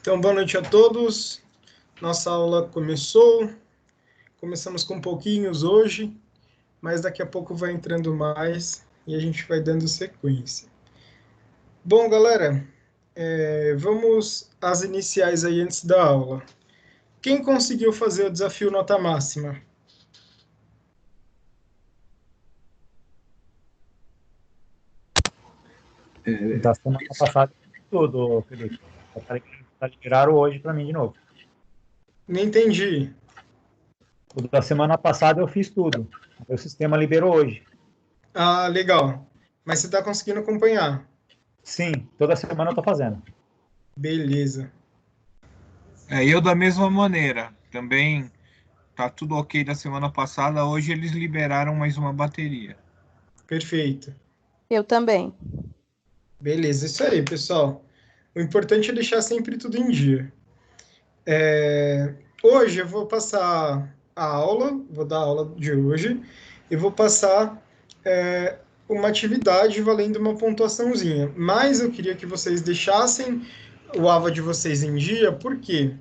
Então, boa noite a todos. Nossa aula começou. Começamos com pouquinhos hoje, mas daqui a pouco vai entrando mais e a gente vai dando sequência. Bom, galera, vamos às iniciais aí antes da aula. Quem conseguiu fazer o desafio nota máxima? Da semana passada, tudo, Felipe. Eu falei que liberaram hoje para mim de novo. Não entendi. O da semana passada eu fiz tudo. O sistema liberou hoje. Ah, legal. Mas você está conseguindo acompanhar? Sim, toda semana eu estou fazendo. Beleza. Eu da mesma maneira. Também tá tudo ok da semana passada. Hoje eles liberaram mais uma bateria. Perfeito. Eu também. Beleza, isso aí, pessoal. O importante é deixar sempre tudo em dia. Hoje eu vou passar a aula, vou dar a aula de hoje, e vou passar uma atividade valendo uma pontuaçãozinha. Mas eu queria que vocês deixassem o AVA de vocês em dia, porque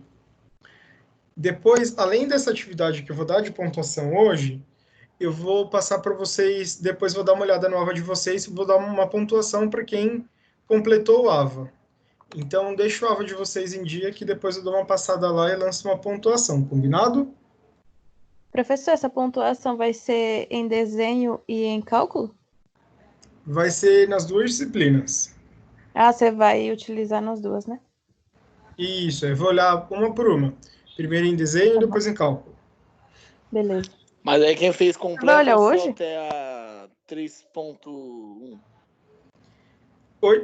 depois, além dessa atividade que eu vou dar de pontuação hoje, eu vou passar para vocês, depois vou dar uma olhada no AVA de vocês e vou dar uma pontuação para quem completou o AVA. Então, deixa o AVA de vocês em dia, que depois eu dou uma passada lá e lanço uma pontuação, combinado? Professor, essa pontuação vai ser em desenho e em cálculo? Vai ser nas duas disciplinas. Ah, você vai utilizar nas duas, né? Isso, eu vou olhar uma por uma. Primeiro em desenho e depois em cálculo. Beleza. Mas aí quem fez completo Vai olhar só hoje? até a 3.1.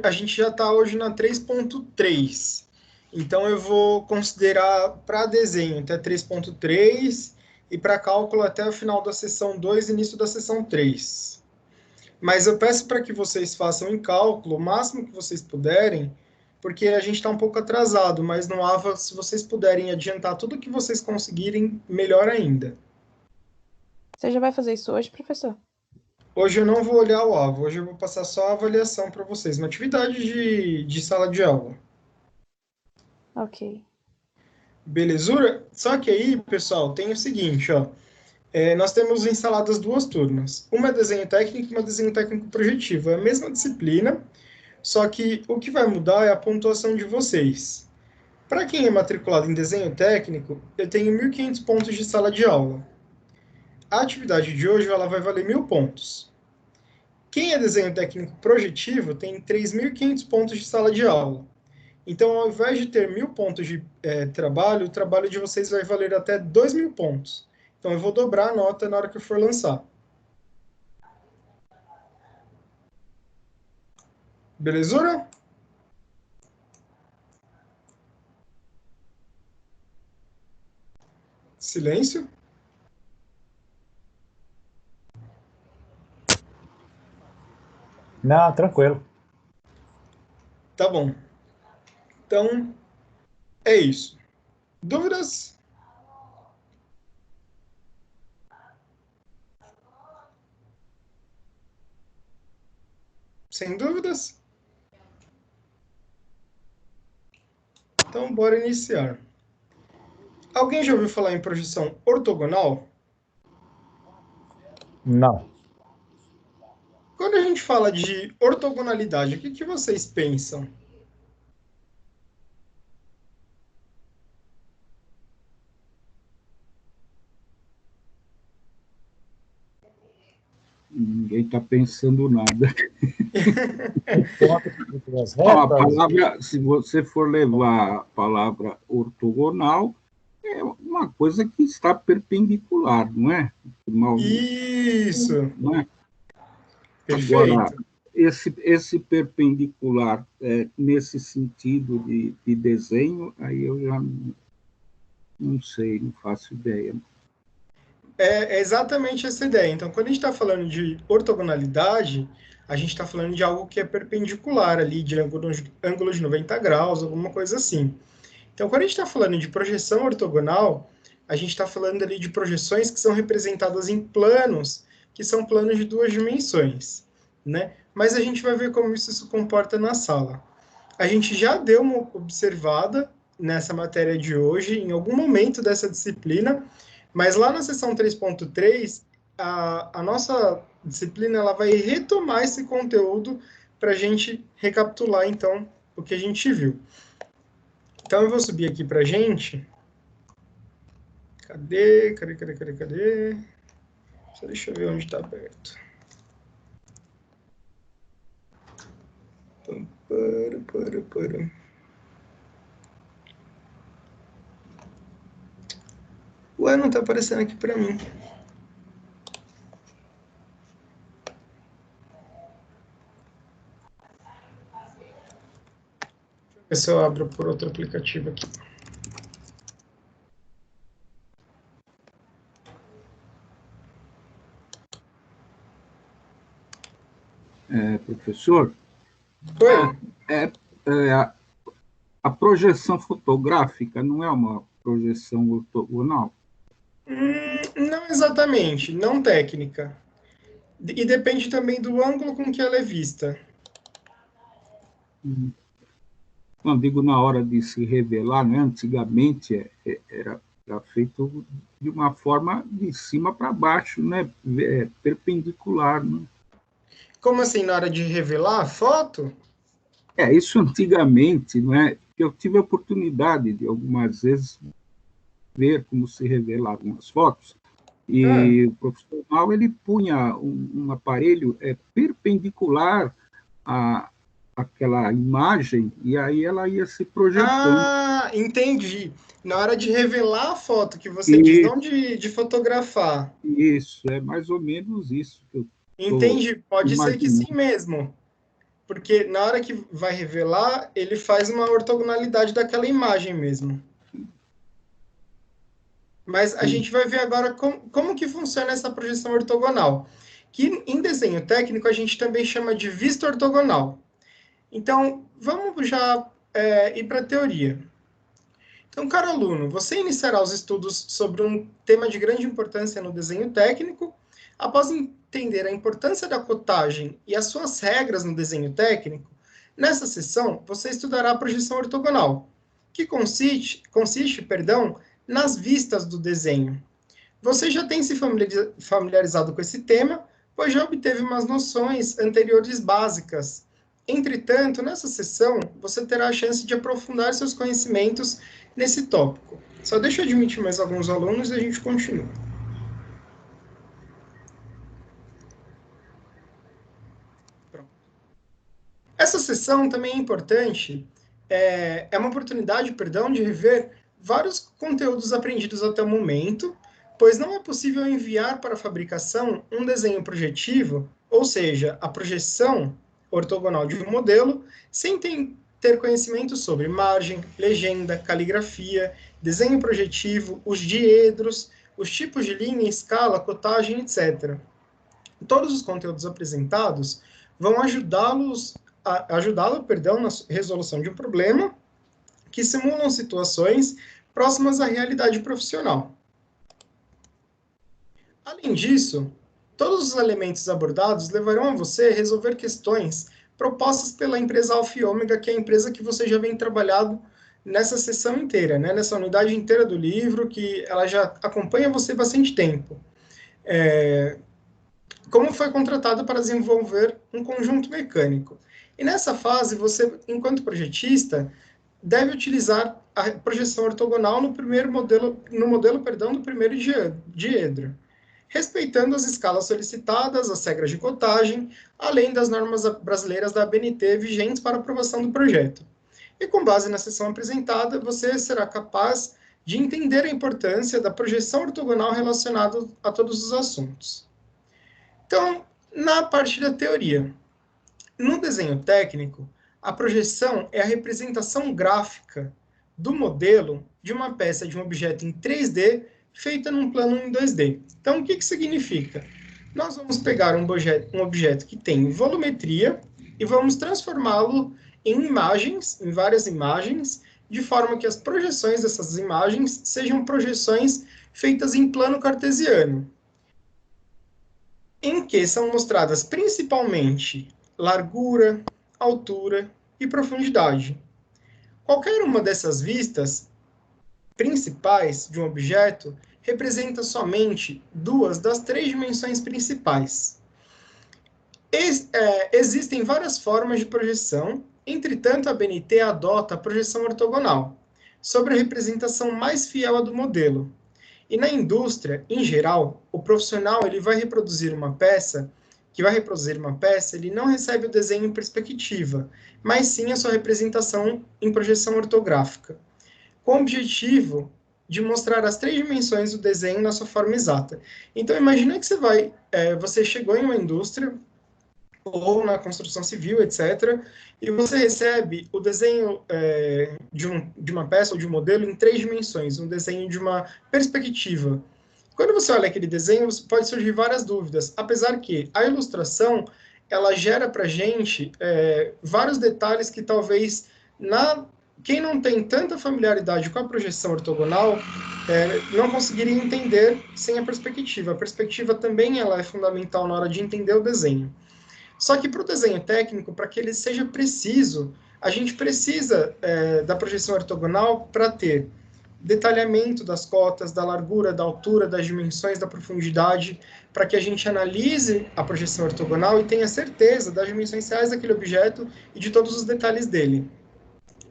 A gente já está hoje na 3.3. Então, eu vou considerar para desenho até 3.3 e para cálculo até o final da sessão 2, início da sessão 3. Mas eu peço para que vocês façam em cálculo o máximo que vocês puderem, porque a gente está um pouco atrasado, mas no AVA, se vocês puderem adiantar tudo que vocês conseguirem, melhor ainda. Você já vai fazer isso hoje, professor? Hoje eu não vou olhar o AVA, hoje eu vou passar só a avaliação para vocês, uma atividade de sala de aula. Ok. Belezura? Só que aí, pessoal, tem o seguinte, ó. Nós temos instaladas duas turmas. Uma é desenho técnico e uma é desenho técnico projetivo. É a mesma disciplina, só que o que vai mudar é a pontuação de vocês. Para quem é matriculado em desenho técnico, eu tenho 1.500 pontos de sala de aula. A atividade de hoje ela vai valer 1.000 pontos. Quem é desenho técnico projetivo tem 3.500 pontos de sala de aula. Então, ao invés de ter 1.000 pontos de trabalho, o trabalho de vocês vai valer até 2.000 pontos. Então, eu vou dobrar a nota na hora que eu for lançar. Belezura? Silêncio. Não, tranquilo. Tá bom. Então, é isso. Dúvidas? Sem dúvidas? Então, bora iniciar. Alguém já ouviu falar em projeção ortogonal? Não. Quando a gente fala de ortogonalidade, o que vocês pensam? Ninguém está pensando nada. A palavra, se você for levar a palavra ortogonal, é uma coisa que está perpendicular, não é? Isso! Não é? Perfeito. Agora, esse perpendicular, nesse sentido de desenho, aí eu já não sei, não faço ideia. É exatamente essa ideia. Então, quando a gente está falando de ortogonalidade, a gente está falando de algo que é perpendicular ali, de ângulo de 90 graus, alguma coisa assim. Então, quando a gente está falando de projeção ortogonal, a gente está falando ali de projeções que são representadas em planos, que são planos de duas dimensões, né? Mas a gente vai ver como isso se comporta na sala. A gente já deu uma observada nessa matéria de hoje, em algum momento dessa disciplina, mas lá na seção 3.3, a nossa disciplina ela vai retomar esse conteúdo para a gente recapitular, então, o que a gente viu. Então, eu vou subir aqui para a gente. Cadê? Só deixa eu ver onde está aberto. Ué, não está aparecendo aqui para mim. Deixa eu ver se eu abro por outro aplicativo aqui. Professor, Oi? a projeção fotográfica não é uma projeção ortogonal? Não exatamente, não técnica. E depende também do ângulo com que ela é vista. Não, digo na hora de se revelar, né? Antigamente era feito de uma forma de cima para baixo, né? Perpendicular, né? Como assim, na hora de revelar a foto? Isso antigamente, não é? Eu tive a oportunidade de algumas vezes ver como se revelavam as fotos, e o profissional ele punha um aparelho perpendicular àquela imagem, e aí ela ia se projetando. Ah, entendi. Na hora de revelar a foto que você diz, não de fotografar. Isso, é mais ou menos isso que eu Entendi, pode ser que imaginando. sim mesmo. Porque na hora que vai revelar, ele faz uma ortogonalidade daquela imagem mesmo. Mas a gente vai ver agora como que funciona essa projeção ortogonal, que em desenho técnico a gente também chama de vista ortogonal. Então, vamos já ir para a teoria. Então, caro aluno, você iniciará os estudos sobre um tema de grande importância no desenho técnico. Após entender a importância da cotagem e as suas regras no desenho técnico, nessa sessão você estudará a projeção ortogonal, que consiste, nas vistas do desenho. Você já tem se familiarizado com esse tema, pois já obteve umas noções anteriores básicas. Entretanto, nessa sessão, você terá a chance de aprofundar seus conhecimentos nesse tópico. Só deixa eu admitir mais alguns alunos e a gente continua. Pronto. Essa sessão também é importante, é uma oportunidade, de rever vários conteúdos aprendidos até o momento, pois não é possível enviar para a fabricação um desenho projetivo, ou seja, a projeção ortogonal de um modelo, sem ter conhecimento sobre margem, legenda, caligrafia, desenho projetivo, os diedros, os tipos de linha, escala, cotagem, etc. Todos os conteúdos apresentados vão ajudá-lo na resolução de um problema que simulam situações próximas à realidade profissional. Além disso, todos os elementos abordados levarão a você a resolver questões propostas pela empresa Alfa e Ômega, que é a empresa que você já vem trabalhando nessa sessão inteira, né? Nessa unidade inteira do livro, que ela já acompanha você há bastante tempo. Como foi contratado para desenvolver um conjunto mecânico. E nessa fase, você, enquanto projetista, deve utilizar a projeção ortogonal no modelo do primeiro diedro, respeitando as escalas solicitadas, as regras de cotagem, além das normas brasileiras da ABNT vigentes para aprovação do projeto. E com base na seção apresentada, você será capaz de entender a importância da projeção ortogonal relacionada a todos os assuntos. Então, na parte da teoria, no desenho técnico, a projeção é a representação gráfica do modelo de uma peça de um objeto em 3D feita num plano em 2D. Então, o que significa? Nós vamos pegar um objeto que tem volumetria e vamos transformá-lo em imagens, em várias imagens, de forma que as projeções dessas imagens sejam projeções feitas em plano cartesiano, em que são mostradas principalmente largura, altura e profundidade. Qualquer uma dessas vistas principais de um objeto representa somente 2 das 3 dimensões principais. Existem várias formas de projeção, entretanto, a BNT adota a projeção ortogonal, sobre a representação mais fiel à do modelo. E na indústria, em geral, o profissional ele vai reproduzir uma peça, ele não recebe o desenho em perspectiva, mas sim a sua representação em projeção ortográfica, com o objetivo de mostrar as 3 dimensões do desenho na sua forma exata. Então, imagina que você chegou em uma indústria, ou na construção civil, etc., e você recebe o desenho de uma peça ou de um modelo em 3 dimensões, um desenho de uma perspectiva. Quando você olha aquele desenho, pode surgir várias dúvidas, apesar que a ilustração, ela gera para a gente vários detalhes que talvez, quem não tem tanta familiaridade com a projeção ortogonal, não conseguiria entender sem a perspectiva. A perspectiva também ela é fundamental na hora de entender o desenho. Só que para o desenho técnico, para que ele seja preciso, a gente precisa da projeção ortogonal para ter detalhamento das cotas, da largura, da altura, das dimensões, da profundidade, para que a gente analise a projeção ortogonal e tenha certeza das dimensões reais daquele objeto e de todos os detalhes dele.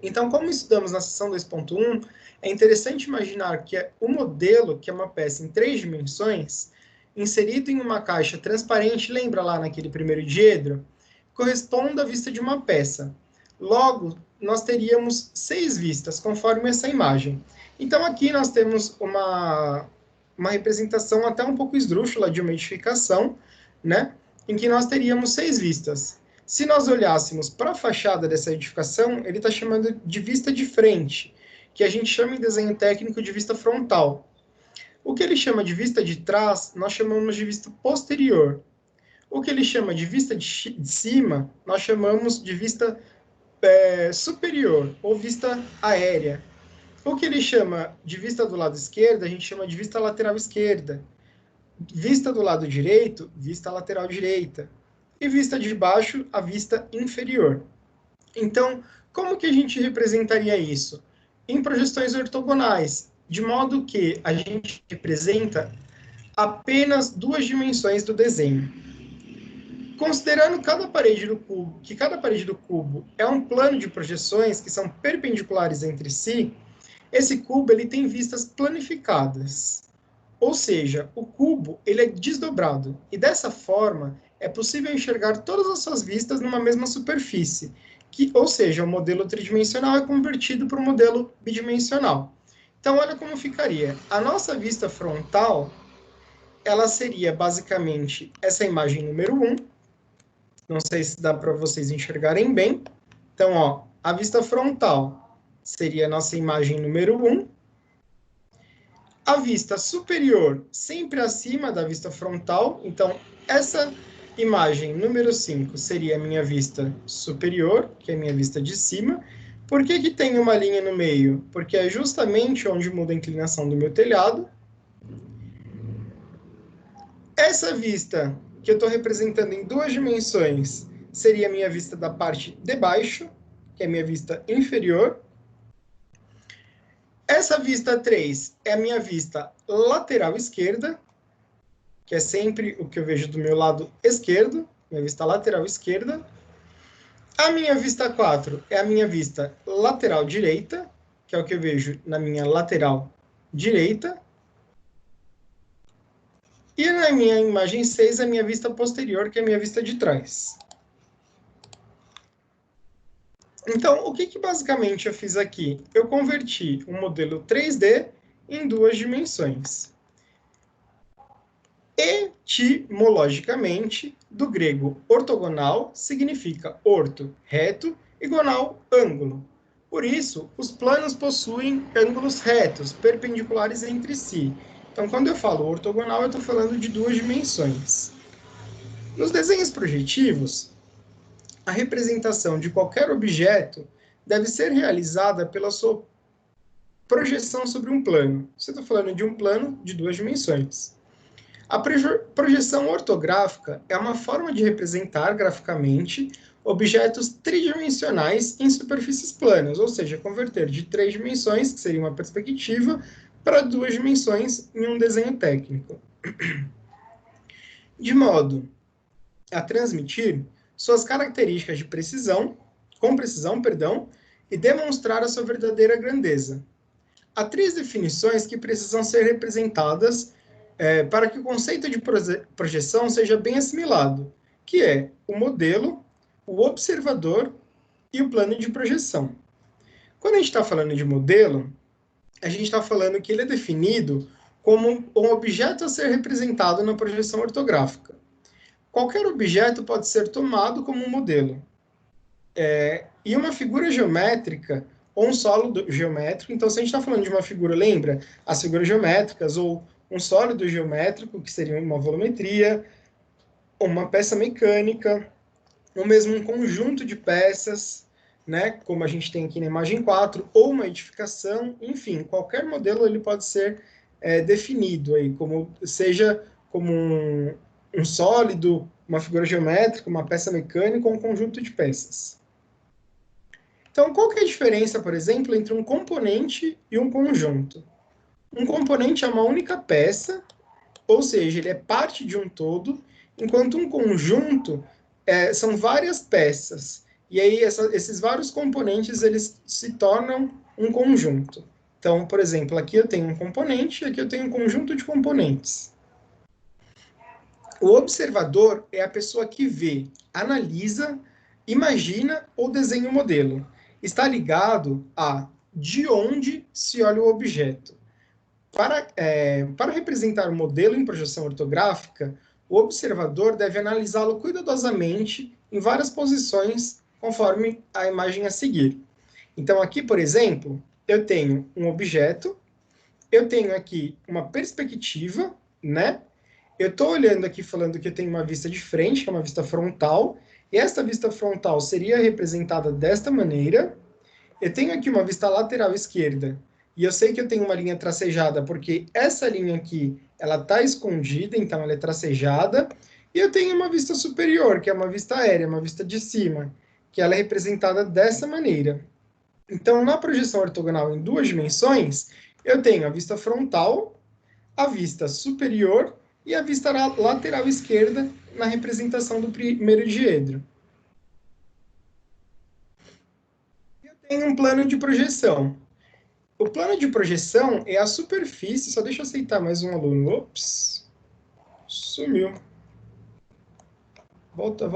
Então, como estudamos na seção 2.1, é interessante imaginar que o modelo, que é uma peça em 3 dimensões, inserido em uma caixa transparente, lembra lá naquele primeiro diedro, corresponde à vista de uma peça. Logo, nós teríamos 6 vistas, conforme essa imagem. Então, aqui nós temos uma representação até um pouco esdrúxula de uma edificação, né, em que nós teríamos 6 vistas. Se nós olhássemos para a fachada dessa edificação, ele está chamando de vista de frente, que a gente chama em desenho técnico de vista frontal. O que ele chama de vista de trás, nós chamamos de vista posterior. O que ele chama de vista de cima, nós chamamos de vista superior, ou vista aérea. O que ele chama de vista do lado esquerdo, a gente chama de vista lateral esquerda. Vista do lado direito, vista lateral direita. E vista de baixo, a vista inferior. Então, como que a gente representaria isso? Em projeções ortogonais, de modo que a gente representa apenas 2 dimensões do desenho. Considerando que cada parede do cubo é um plano de projeções que são perpendiculares entre si, esse cubo ele tem vistas planificadas. Ou seja, o cubo ele é desdobrado, e dessa forma é possível enxergar todas as suas vistas numa mesma superfície, ou seja, o modelo tridimensional é convertido para um modelo bidimensional. Então, olha como ficaria. A nossa vista frontal, ela seria basicamente essa imagem número 1. Não sei se dá para vocês enxergarem bem. Então, ó, a vista frontal seria a nossa imagem número 1. A vista superior, sempre acima da vista frontal. Então, essa imagem número 5 seria a minha vista superior, que é a minha vista de cima. Por que tem uma linha no meio? Porque é justamente onde muda a inclinação do meu telhado. Essa vista, que eu estou representando em 2 dimensões, seria a minha vista da parte de baixo, que é a minha vista inferior. Essa vista 3 é a minha vista lateral esquerda, que é sempre o que eu vejo do meu lado esquerdo, minha vista lateral esquerda. A minha vista 4 é a minha vista lateral direita, que é o que eu vejo na minha lateral direita. E na minha imagem 6 é a minha vista posterior, que é a minha vista de trás. Então, o que basicamente eu fiz aqui? Eu converti um modelo 3D em 2 dimensões. Etimologicamente, do grego ortogonal, significa orto, reto, e gonal, ângulo. Por isso, os planos possuem ângulos retos, perpendiculares entre si. Então, quando eu falo ortogonal, eu estou falando de 2 dimensões. Nos desenhos projetivos, a representação de qualquer objeto deve ser realizada pela sua projeção sobre um plano. Você está falando de um plano de 2 dimensões. A projeção ortográfica é uma forma de representar graficamente objetos tridimensionais em superfícies planas, ou seja, converter de 3 dimensões, que seria uma perspectiva, para 2 dimensões em um desenho técnico. De modo a transmitir suas características de precisão, e demonstrar a sua verdadeira grandeza. Há 3 definições que precisam ser representadas para que o conceito de projeção seja bem assimilado, que é o modelo, o observador e o plano de projeção. Quando a gente está falando de modelo, a gente está falando que ele é definido como um objeto a ser representado na projeção ortográfica. Qualquer objeto pode ser tomado como um modelo. E uma figura geométrica ou um sólido geométrico, então se a gente está falando de uma figura, lembra? As figuras geométricas ou um sólido geométrico, que seria uma volumetria, uma peça mecânica, ou mesmo um conjunto de peças, né, como a gente tem aqui na imagem 4, ou uma edificação, enfim, qualquer modelo ele pode ser definido aí, seja como um sólido, uma figura geométrica, uma peça mecânica ou um conjunto de peças. Então, qual que é a diferença, por exemplo, entre um componente e um conjunto? Um componente é uma única peça, ou seja, ele é parte de um todo, enquanto um conjunto são várias peças. E aí, esses vários componentes, eles se tornam um conjunto. Então, por exemplo, aqui eu tenho um componente e aqui eu tenho um conjunto de componentes. O observador é a pessoa que vê, analisa, imagina ou desenha o modelo. Está ligado a de onde se olha o objeto. Para representar o modelo em projeção ortográfica, o observador deve analisá-lo cuidadosamente em várias posições, conforme a imagem a seguir. Então, aqui, por exemplo, eu tenho um objeto, eu tenho aqui uma perspectiva, né? Eu estou olhando aqui falando que eu tenho uma vista de frente, que é uma vista frontal, e esta vista frontal seria representada desta maneira. Eu tenho aqui uma vista lateral esquerda, e eu sei que eu tenho uma linha tracejada, porque essa linha aqui, ela está escondida, então ela é tracejada. E eu tenho uma vista superior, que é uma vista aérea, uma vista de cima, que ela é representada dessa maneira. Então, na projeção ortogonal em 2 dimensões, eu tenho a vista frontal, a vista superior e a vista lateral esquerda na representação do primeiro diedro. Eu tenho um plano de projeção. O plano de projeção é a superfície, só deixa eu aceitar mais um aluno. Ops, sumiu. Volta.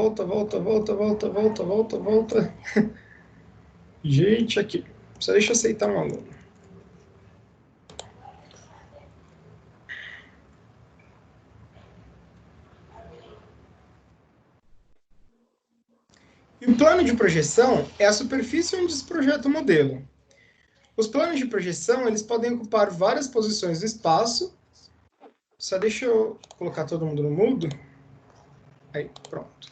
Gente, aqui. Só deixa eu aceitar um aluno. E o plano de projeção é a superfície onde se projeta o modelo. Os planos de projeção, eles podem ocupar várias posições no espaço. Só deixa eu colocar todo mundo no mudo. Aí, pronto.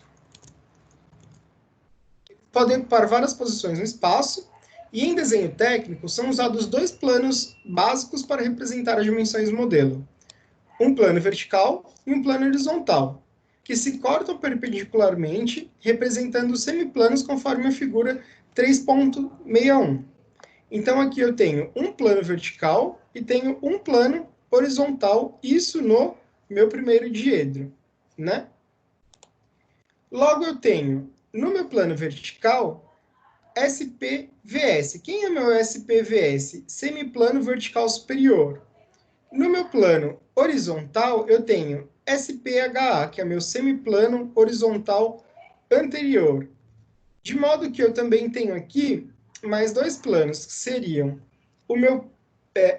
Podem ocupar várias posições no espaço, e em desenho técnico são usados 2 planos básicos para representar as dimensões do modelo. Um plano vertical e um plano horizontal, que se cortam perpendicularmente, representando semiplanos conforme a figura 3.61. Então, aqui eu tenho um plano vertical e tenho um plano horizontal, isso no meu primeiro diedro, né? Logo, eu tenho, no meu plano vertical, SPVS. Quem é meu SPVS? Semiplano vertical superior. No meu plano horizontal, eu tenho SPHA, que é meu semiplano horizontal anterior. De modo que eu também tenho aqui mais 2 planos, que seriam o meu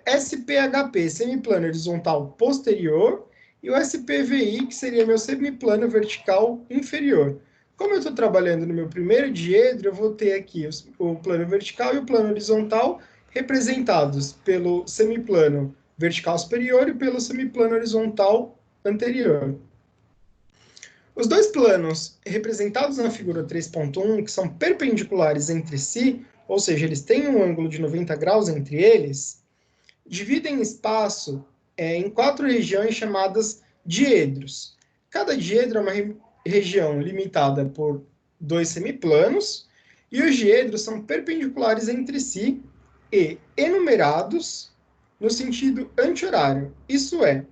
SPHP, semiplano horizontal posterior, e o SPVI, que seria meu semiplano vertical inferior. Como eu estou trabalhando no meu primeiro diedro, eu vou ter aqui o plano vertical e o plano horizontal representados pelo semiplano vertical superior e pelo semiplano horizontal anterior. Os 2 planos representados na figura 3.1, que são perpendiculares entre si, ou seja, eles têm um ângulo de 90 graus entre eles, dividem espaço em 4 regiões chamadas diedros. Cada diedro é uma região limitada por dois semiplanos, e os diedros são perpendiculares entre si e enumerados no sentido anti-horário. Isso é,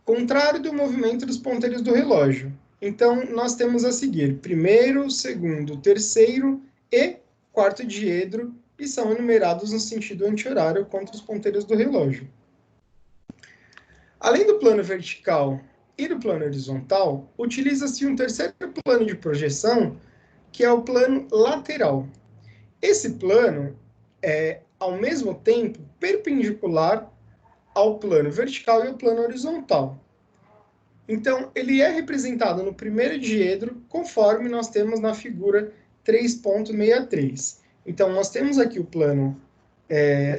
contrário do movimento dos ponteiros do relógio. Então, nós temos a seguir primeiro, segundo, terceiro e quarto diedro, e são enumerados no sentido anti-horário contra os ponteiros do relógio. Além do plano vertical e do plano horizontal, utiliza-se um terceiro plano de projeção, que é o plano lateral. Esse plano é, ao mesmo tempo, perpendicular ao plano vertical e ao plano horizontal. Então, ele é representado no primeiro diedro, conforme nós temos na figura 3.63. Então, nós temos aqui o plano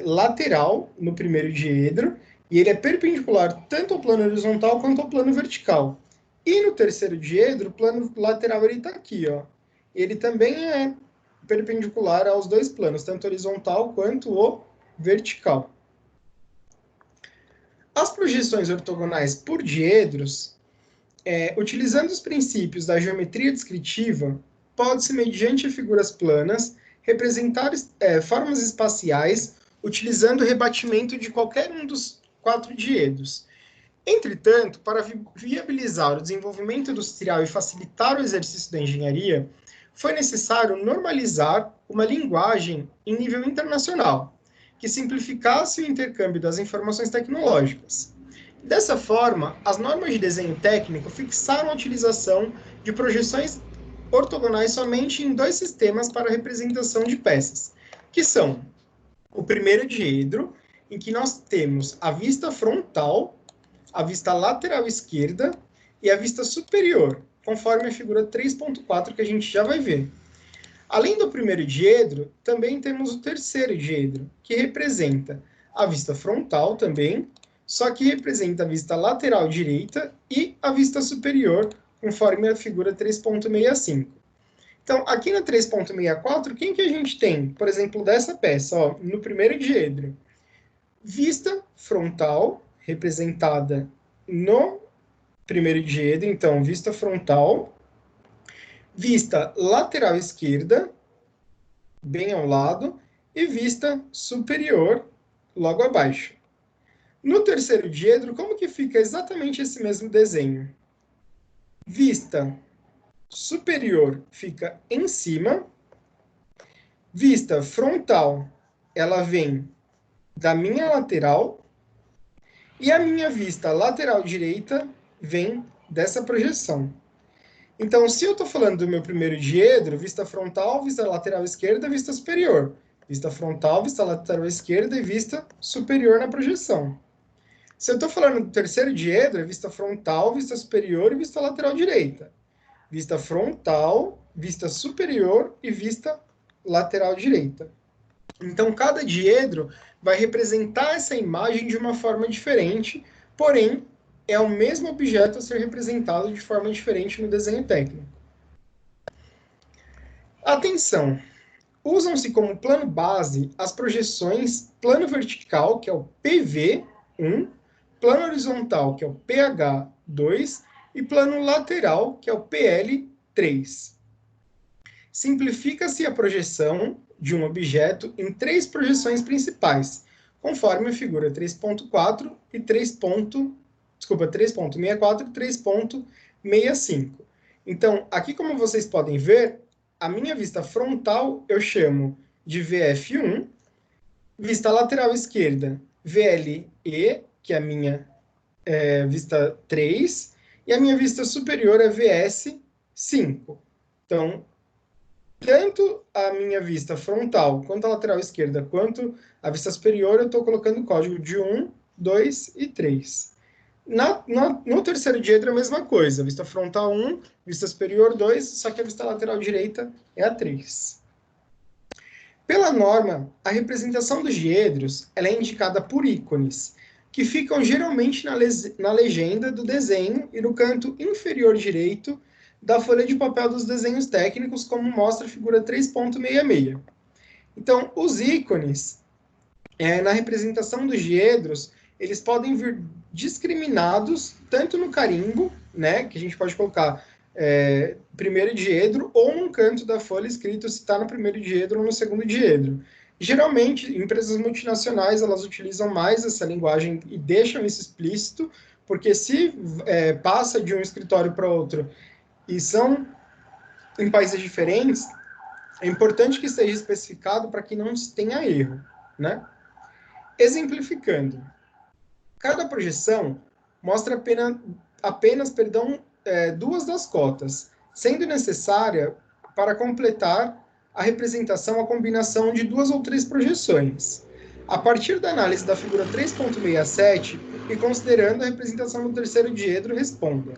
lateral no primeiro diedro, e ele é perpendicular tanto ao plano horizontal quanto ao plano vertical. E no terceiro diedro, o plano lateral está aqui, ó. Ele também é perpendicular aos dois planos, tanto horizontal quanto o vertical. As projeções ortogonais por diedros, utilizando os princípios da geometria descritiva, pode-se, mediante figuras planas, representar formas espaciais utilizando o rebatimento de qualquer um dos 4 diedros. Entretanto, para viabilizar o desenvolvimento industrial e facilitar o exercício da engenharia, foi necessário normalizar uma linguagem em nível internacional, que simplificasse o intercâmbio das informações tecnológicas. Dessa forma, as normas de desenho técnico fixaram a utilização de projeções ortogonais somente em 2 sistemas para representação de peças, que são o primeiro diedro, em que nós temos a vista frontal, a vista lateral esquerda e a vista superior, conforme a figura 3.4 que a gente já vai ver. Além do primeiro diedro, também temos o terceiro diedro, que representa a vista frontal também, só que representa a vista lateral direita e a vista superior, conforme a figura 3.65. Então, aqui na 3.64, quem que a gente tem? Por exemplo, dessa peça, ó, no primeiro diedro. Vista frontal, representada no primeiro diedro, então, vista frontal. Vista lateral esquerda, bem ao lado, e vista superior, logo abaixo. No terceiro diedro, como que fica exatamente esse mesmo desenho? Vista superior fica em cima, vista frontal, ela vem da minha lateral, e a minha vista lateral direita vem dessa projeção. Então, se eu estou falando do meu primeiro diedro, vista frontal, vista lateral esquerda, vista superior. Vista frontal, vista lateral esquerda e vista superior na projeção. Se eu estou falando do terceiro diedro, é vista frontal, vista superior e vista lateral direita. Vista frontal, vista superior e vista lateral direita. Então, cada diedro vai representar essa imagem de uma forma diferente, porém, é o mesmo objeto a ser representado de forma diferente no desenho técnico. Atenção! Usam-se como plano base as projeções plano vertical, que é o PV1, plano horizontal, que é o PH2, e plano lateral, que é o PL3. Simplifica-se a projeção de um objeto em 3 projeções principais, conforme a figura 3.4 e 3.64 e 3.65. Então, aqui como vocês podem ver, a minha vista frontal eu chamo de VF1, vista lateral esquerda, VLE, que é a minha vista 3, e a minha vista superior é VS5. Então, tanto a minha vista frontal, quanto a lateral esquerda, quanto a vista superior, eu estou colocando o código de 1, 2 e 3. No terceiro diedro é a mesma coisa, vista frontal 1, vista superior 2, só que a vista lateral direita é a 3. Pela norma, a representação dos diedros ela é indicada por ícones, que ficam geralmente na legenda do desenho e no canto inferior direito da folha de papel dos desenhos técnicos, como mostra a figura 3.66. Então, os ícones, na representação dos diedros, eles podem vir discriminados tanto no carimbo, né, que a gente pode colocar primeiro diedro, ou num canto da folha escrito se está no primeiro diedro ou no segundo diedro. Geralmente, empresas multinacionais, elas utilizam mais essa linguagem e deixam isso explícito, porque se passa de um escritório para outro e são em países diferentes, é importante que esteja especificado para que não tenha erro, né? Exemplificando, cada projeção mostra apenas duas das cotas, sendo necessária para completar a representação a combinação de 2 ou 3 projeções. A partir da análise da figura 3.67 e considerando a representação do terceiro diedro, responda.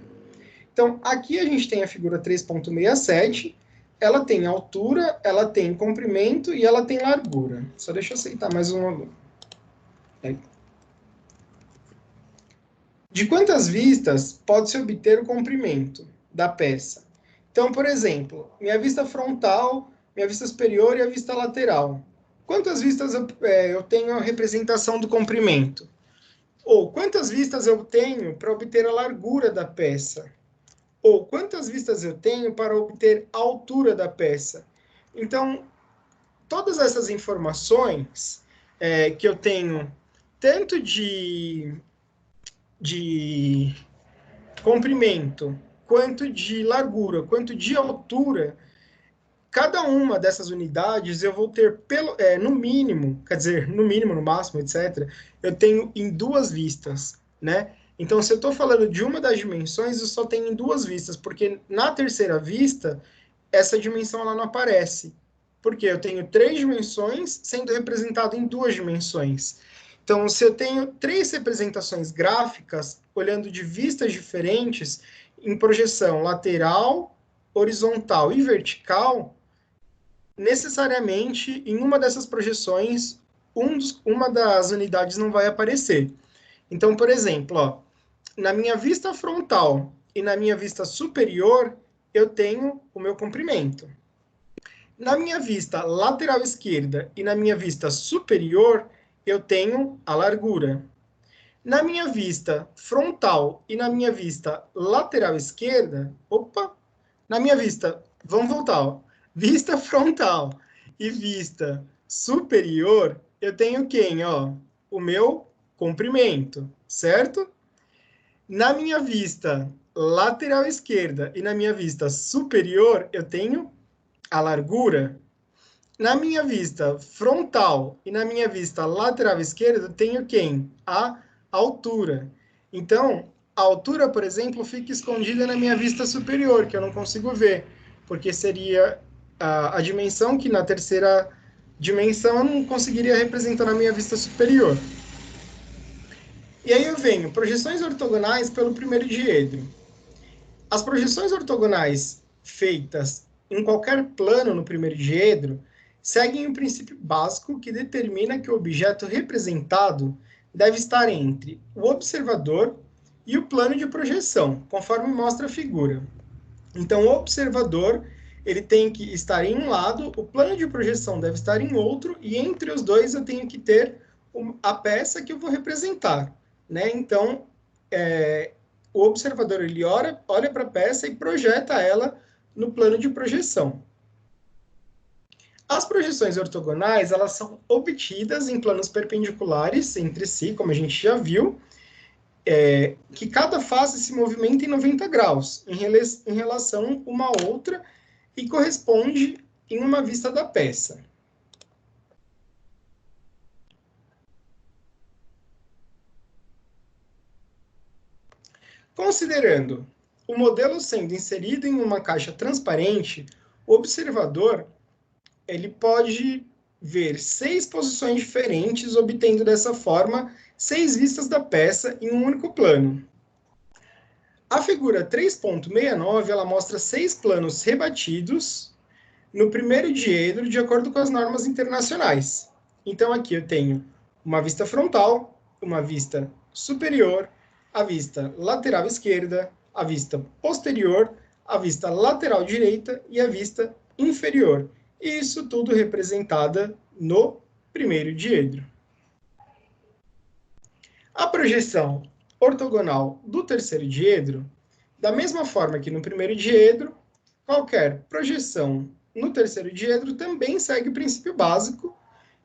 Então, aqui a gente tem a figura 3.67, ela tem altura, ela tem comprimento e ela tem largura. Só deixa eu aceitar mais um aluno. De quantas vistas pode-se obter o comprimento da peça? Então, por exemplo, minha vista frontal, minha vista superior e a vista lateral. Quantas vistas eu tenho a representação do comprimento? Ou quantas vistas eu tenho para obter a largura da peça? Ou quantas vistas eu tenho para obter a altura da peça? Então, todas essas informações que eu tenho, tanto de comprimento, quanto de largura, quanto de altura, cada uma dessas unidades eu vou ter, no mínimo, no máximo, etc., eu tenho em 2 vistas, né? Então, se eu estou falando de uma das dimensões, eu só tenho em 2 vistas, porque na terceira vista, essa dimensão ela não aparece. Porque eu tenho 3 dimensões sendo representado em 2 dimensões. Então, se eu tenho 3 representações gráficas, olhando de vistas diferentes, em projeção lateral, horizontal e vertical, necessariamente, em uma dessas projeções, uma das unidades não vai aparecer. Então, por exemplo, ó, na minha vista frontal e na minha vista superior, eu tenho o meu comprimento. Na minha vista lateral esquerda e na minha vista superior, eu tenho a largura. Na minha vista frontal e na minha vista lateral esquerda, na minha vista, vamos voltar, ó, vista frontal e vista superior, eu tenho quem, ó? O meu comprimento, certo? Na minha vista lateral esquerda e na minha vista superior, eu tenho a largura. Na minha vista frontal e na minha vista lateral esquerda, eu tenho quem? A altura. Então, a altura, por exemplo, fica escondida na minha vista superior, que eu não consigo ver, porque seria a dimensão que na terceira dimensão eu não conseguiria representar na minha vista superior. E aí eu venho, projeções ortogonais pelo primeiro diedro. As projeções ortogonais feitas em qualquer plano no primeiro diedro seguem um princípio básico que determina que o objeto representado deve estar entre o observador e o plano de projeção, conforme mostra a figura. Então, o observador ele tem que estar em um lado, o plano de projeção deve estar em outro, e entre os dois eu tenho que ter a peça que eu vou representar, né? Então, o observador ele olha para a peça e projeta ela no plano de projeção. As projeções ortogonais, elas são obtidas em planos perpendiculares entre si, como a gente já viu, que cada face se movimenta em 90 graus em relação uma à outra e corresponde em uma vista da peça. Considerando o modelo sendo inserido em uma caixa transparente, o observador ele pode ver 6 posições diferentes, obtendo dessa forma 6 vistas da peça em um único plano. A figura 3.69 ela mostra 6 planos rebatidos no primeiro diedro de acordo com as normas internacionais. Então aqui eu tenho uma vista frontal, uma vista superior, a vista lateral esquerda, a vista posterior, a vista lateral direita e a vista inferior. Isso tudo representada no primeiro diedro. A projeção ortogonal do terceiro diedro Da mesma forma que no primeiro diedro, qualquer projeção no terceiro diedro também segue o princípio básico,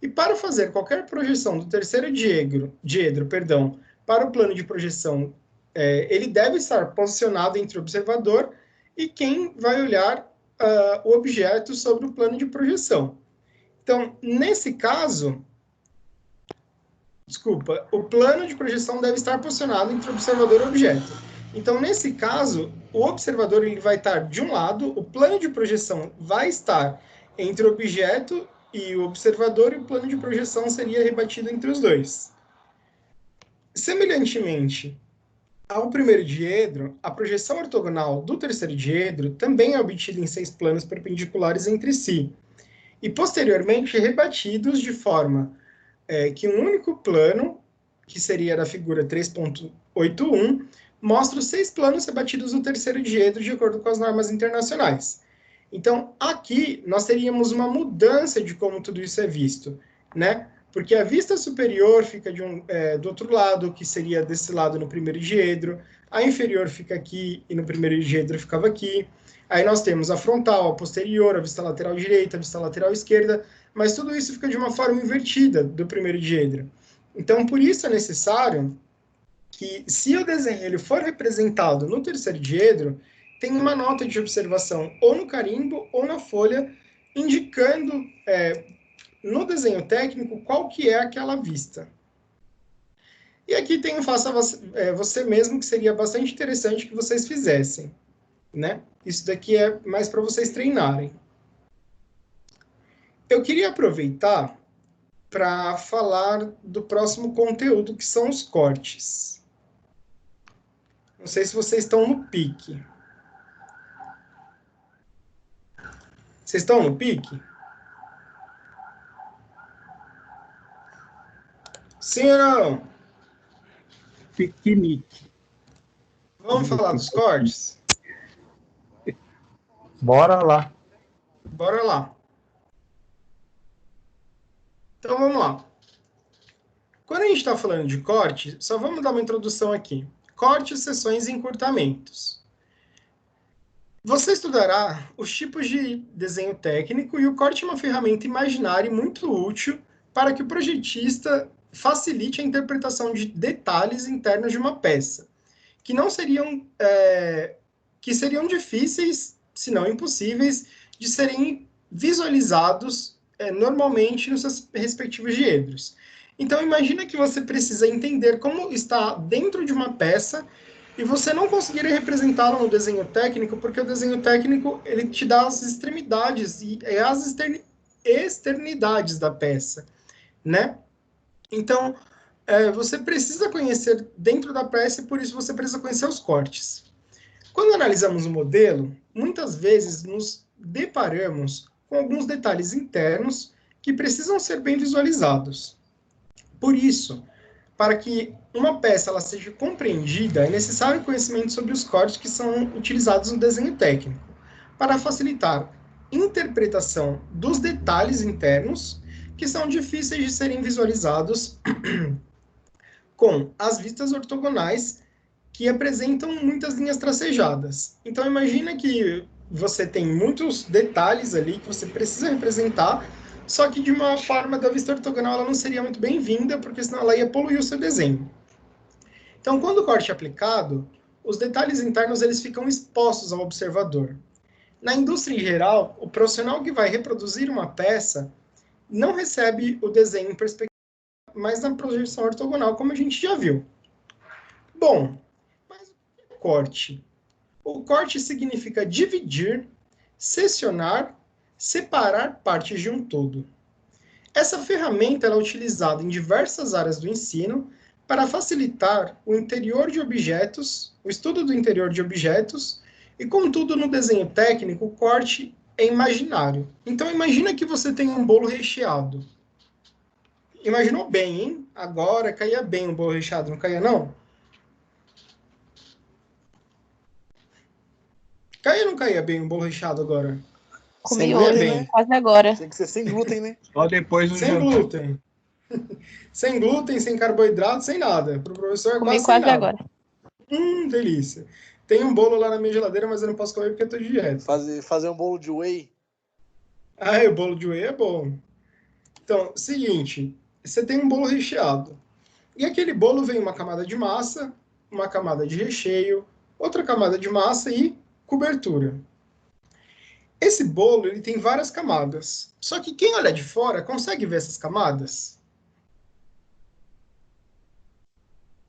e para fazer qualquer projeção do terceiro diedro, para o plano de projeção, ele deve estar posicionado entre o observador e quem vai olhar o objeto sobre o plano de projeção. Então, nesse caso, o plano de projeção deve estar posicionado entre o observador e o objeto. Então, nesse caso, o observador ele vai estar de um lado, o plano de projeção vai estar entre o objeto e o observador, e o plano de projeção seria rebatido entre os dois. Semelhantemente ao primeiro diedro, a projeção ortogonal do terceiro diedro também é obtida em 6 planos perpendiculares entre si, e posteriormente rebatidos de forma que um único plano, que seria da figura 3.81, mostra os 6 planos rebatidos do terceiro diedro de acordo com as normas internacionais. Então, aqui, nós teríamos uma mudança de como tudo isso é visto, né? Porque a vista superior fica do outro lado, que seria desse lado no primeiro diedro, a inferior fica aqui, e no primeiro diedro ficava aqui. Aí nós temos a frontal, a posterior, a vista lateral direita, a vista lateral esquerda, mas tudo isso fica de uma forma invertida do primeiro diedro. Então, por isso é necessário que, se o desenho ele for representado no terceiro diedro, tem uma nota de observação ou no carimbo ou na folha, indicando no desenho técnico qual que é aquela vista. E aqui tem o faça você mesmo, que seria bastante interessante que vocês fizessem, né? Isso daqui é mais para vocês treinarem. Eu queria aproveitar para falar do próximo conteúdo, que são os cortes. Não sei se vocês estão no pique. Vocês estão no pique? Sim ou não? Piquenique. Vamos falar dos cortes? Bora lá. Bora lá. Então, vamos lá. Quando a gente está falando de corte, só vamos dar uma introdução aqui. Cortes, seções e encurtamentos. Você estudará os tipos de desenho técnico, e o corte é uma ferramenta imaginária muito útil para que o projetista facilite a interpretação de detalhes internos de uma peça, que seriam difíceis, se não impossíveis, de serem visualizados normalmente nos seus respectivos diedros. Então, imagina que você precisa entender como está dentro de uma peça e você não conseguiria representá-la no desenho técnico, porque o desenho técnico ele te dá as extremidades e as externidades da peça, né? Então, você precisa conhecer dentro da peça, e por isso você precisa conhecer os cortes. Quando analisamos o modelo, muitas vezes nos deparamos com alguns detalhes internos que precisam ser bem visualizados. Por isso, para que uma peça ela seja compreendida, é necessário conhecimento sobre os cortes que são utilizados no desenho técnico, para facilitar a interpretação dos detalhes internos, que são difíceis de serem visualizados com as vistas ortogonais, que apresentam muitas linhas tracejadas. Então, imagina que você tem muitos detalhes ali que você precisa representar, só que de uma forma da vista ortogonal ela não seria muito bem-vinda, porque senão ela ia poluir o seu desenho. Então, quando o corte é aplicado, os detalhes internos eles ficam expostos ao observador. Na indústria em geral, o profissional que vai reproduzir uma peça não recebe o desenho em perspectiva, mas na projeção ortogonal, como a gente já viu. Bom, mas o que é corte? O corte significa dividir, secionar, separar partes de um todo. Essa ferramenta é utilizada em diversas áreas do ensino para facilitar o interior de objetos, o estudo do interior de objetos, e contudo no desenho técnico o corte é imaginário. Então imagina que você tem um bolo recheado. Imaginou bem, hein? Agora caía bem o bolo recheado, não caía não? Caía ou não caía bem o bolo recheado agora? Comi Sem hoje, glúten, né? Quase agora. Tem que ser sem glúten, né? Só depois do Sem jantar. glúten. Sem glúten, sem carboidrato, sem nada. Para o professor é Comi quase sem quase nada. agora. Delícia. Tem um bolo lá na minha geladeira, mas eu não posso comer porque eu tô de dieta. Fazer um bolo de whey? Ah, o bolo de whey é bom. Então, seguinte, você tem um bolo recheado. E aquele bolo vem uma camada de massa, uma camada de recheio, outra camada de massa e cobertura. Esse bolo ele tem várias camadas. Só que quem olha de fora consegue ver essas camadas?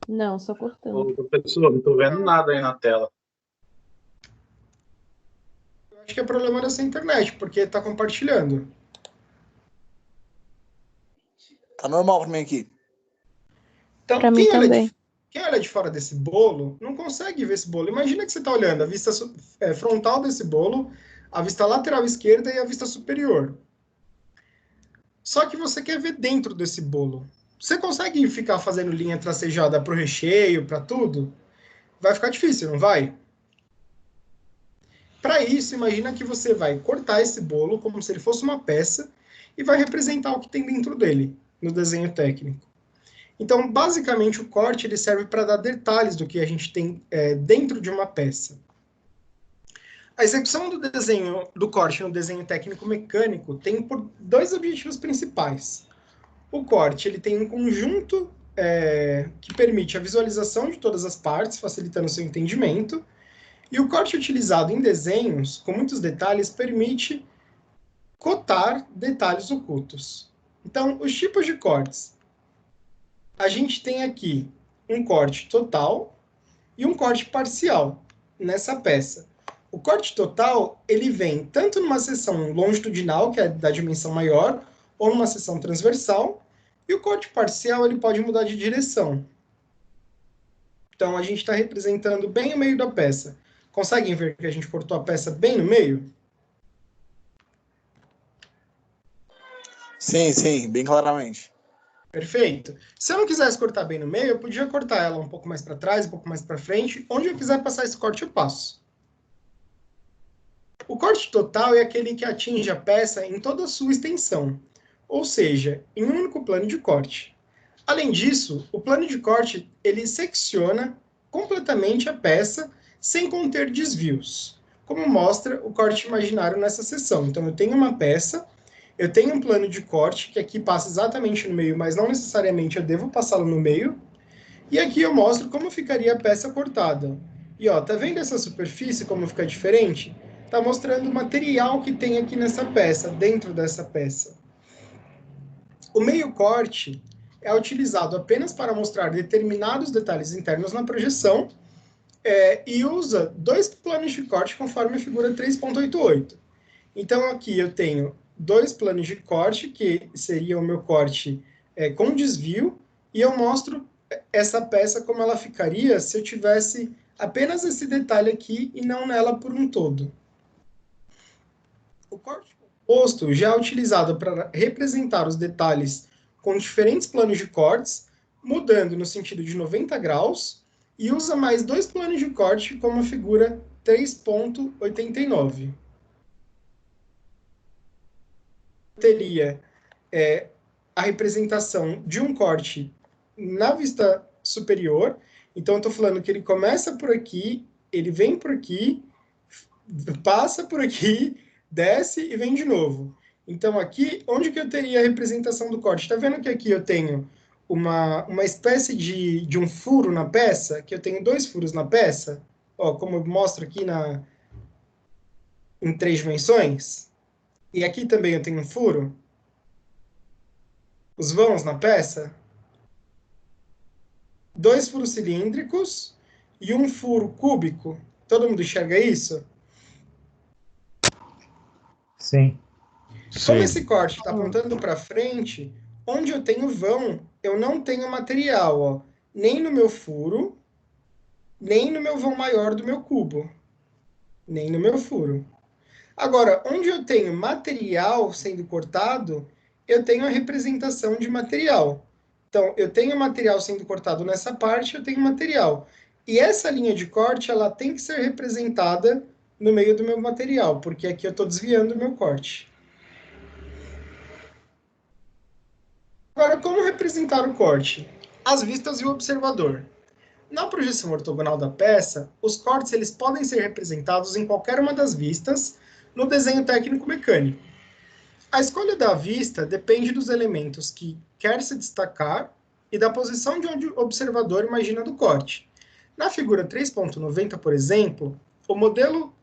Não, só cortando. Ô, professor, não estou vendo nada aí na tela. Eu acho que é problema dessa internet, porque está compartilhando. Tá normal pra mim aqui. Então, Pra mim também. quem olha de fora desse bolo não consegue ver esse bolo. Imagina que você está olhando a vista frontal desse bolo, a vista lateral esquerda e a vista superior. Só que você quer ver dentro desse bolo. Você consegue ficar fazendo linha tracejada para o recheio, para tudo? Vai ficar difícil, não vai? Para isso, imagina que você vai cortar esse bolo como se ele fosse uma peça e vai representar o que tem dentro dele, no desenho técnico. Então, basicamente, o corte ele serve para dar detalhes do que a gente tem dentro de uma peça. A execução do corte no desenho técnico mecânico tem por dois objetivos principais. O corte ele tem um conjunto que permite a visualização de todas as partes, facilitando seu entendimento. E o corte utilizado em desenhos, com muitos detalhes, permite cotar detalhes ocultos. Então, os tipos de cortes. A gente tem aqui um corte total e um corte parcial nessa peça. O corte total, ele vem tanto numa seção longitudinal, que é da dimensão maior, ou numa seção transversal, e o corte parcial, ele pode mudar de direção. Então, a gente está representando bem o meio da peça. Conseguem ver que a gente cortou a peça bem no meio? Sim, bem claramente. Perfeito. Se eu não quisesse cortar bem no meio, eu podia cortar ela um pouco mais para trás, um pouco mais para frente. Onde eu quiser passar esse corte, eu passo. O corte total é aquele que atinge a peça em toda a sua extensão, ou seja, em um único plano de corte. Além disso, o plano de corte ele secciona completamente a peça sem conter desvios, como mostra o corte imaginário nessa seção. Então, eu tenho uma peça, eu tenho um plano de corte, que aqui passa exatamente no meio, mas não necessariamente eu devo passá-lo no meio, e aqui eu mostro como ficaria a peça cortada. E ó, tá vendo essa superfície, como fica diferente? Tá mostrando o material que tem aqui nessa peça, dentro dessa peça. O meio corte é utilizado apenas para mostrar determinados detalhes internos na projeção, e usa dois planos de corte conforme a figura 3.88. Então, aqui eu tenho dois planos de corte, que seria o meu corte com desvio, e eu mostro essa peça como ela ficaria se eu tivesse apenas esse detalhe aqui e não nela por um todo. O corte composto já é utilizado para representar os detalhes com diferentes planos de cortes, mudando no sentido de 90 graus, e usa mais dois planos de corte como a figura 3.89. Teria a representação de um corte na vista superior. Então, eu estou falando que ele começa por aqui, ele vem por aqui, passa por aqui, desce e vem de novo. Então, aqui, onde que eu teria a representação do corte? Está vendo que aqui eu tenho uma espécie de um furo na peça, que eu tenho dois furos na peça, ó, como eu mostro aqui em 3 dimensões. E aqui também eu tenho um furo. Os vãos na peça. 2 furos cilíndricos e um furo cúbico. Todo mundo enxerga isso? Sim. Como esse corte está apontando para frente, onde eu tenho vão, eu não tenho material, ó, nem no meu furo, nem no meu vão maior do meu cubo, nem no meu furo. Agora, onde eu tenho material sendo cortado, eu tenho a representação de material. Então, eu tenho material sendo cortado nessa parte, eu tenho material. E essa linha de corte, ela tem que ser representada no meio do meu material, porque aqui eu estou desviando o meu corte. Agora, como representar o corte? As vistas e o observador. na projeção ortogonal da peça, os cortes eles podem ser representados em qualquer uma das vistas no desenho técnico mecânico. A escolha da vista depende dos elementos que quer se destacar e da posição de onde o observador imagina do corte. Na figura 3.90, por exemplo, o modelo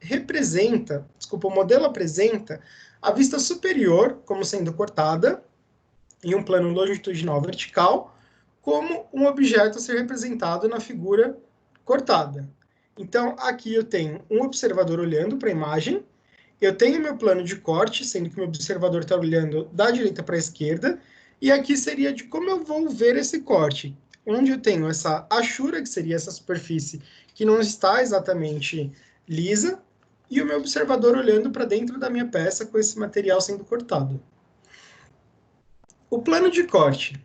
apresenta a vista superior como sendo cortada em um plano longitudinal vertical, como um objeto a ser representado na figura cortada. Então, aqui eu tenho um observador olhando para a imagem, eu tenho meu plano de corte, sendo que meu observador está olhando da direita para a esquerda, e aqui seria de como eu vou ver esse corte, onde eu tenho essa achura, que seria essa superfície que não está exatamente lisa, e o meu observador olhando para dentro da minha peça com esse material sendo cortado. O plano de corte.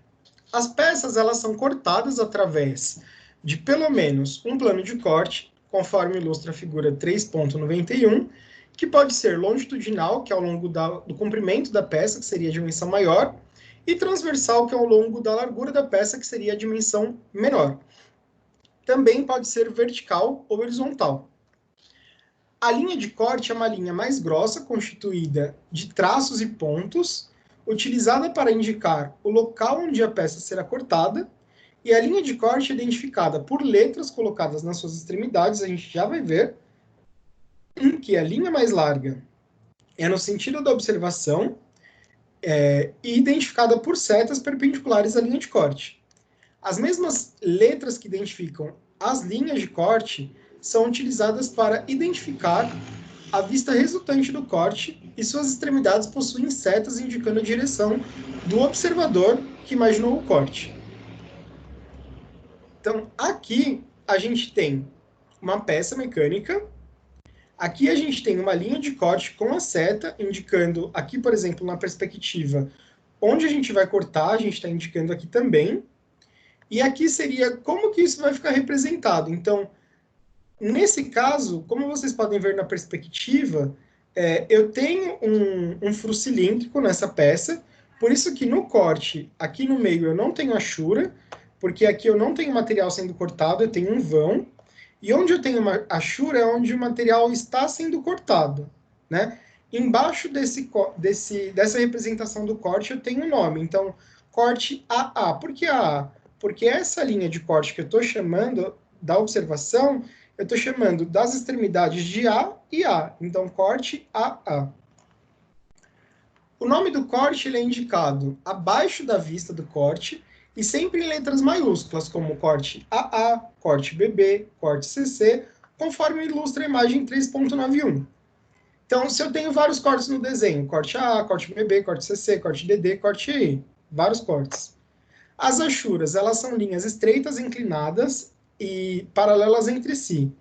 As peças elas são cortadas através de pelo menos um plano de corte, conforme ilustra a figura 3.91, que pode ser longitudinal, que é ao longo do comprimento da peça, que seria a dimensão maior, e transversal, que é ao longo da largura da peça, que seria a dimensão menor. Também pode ser vertical ou horizontal. A linha de corte é uma linha mais grossa, constituída de traços e pontos, utilizada para indicar o local onde a peça será cortada, e a linha de corte é identificada por letras colocadas nas suas extremidades, a gente já vai ver, em que a linha mais larga é no sentido da observação, e identificada por setas perpendiculares à linha de corte. As mesmas letras que identificam as linhas de corte são utilizadas para identificar a vista resultante do corte, e suas extremidades possuem setas indicando a direção do observador que imaginou o corte. Então, aqui a gente tem uma peça mecânica, aqui a gente tem uma linha de corte com a seta, indicando aqui, por exemplo, na perspectiva, onde a gente vai cortar, a gente está indicando aqui também, e aqui seria como que isso vai ficar representado. Então, nesse caso, como vocês podem ver na perspectiva, eu tenho um furo cilíndrico nessa peça, por isso que no corte, aqui no meio eu não tenho achura, porque aqui eu não tenho material sendo cortado, eu tenho um vão, e onde eu tenho uma achura é onde o material está sendo cortado, né? Embaixo dessa representação do corte eu tenho um nome, então, corte AA. Por que AA? Porque essa linha de corte que eu estou chamando da observação, eu estou chamando das extremidades de A e A, então corte AA. O nome do corte ele é indicado abaixo da vista do corte, e sempre em letras maiúsculas, como corte AA, corte BB, corte CC, conforme ilustra a imagem 3.91. Então, se eu tenho vários cortes no desenho, corte AA, corte BB, corte CC, corte DD, corte EE, vários cortes. As achuras, elas são linhas estreitas, inclinadas e paralelas entre si.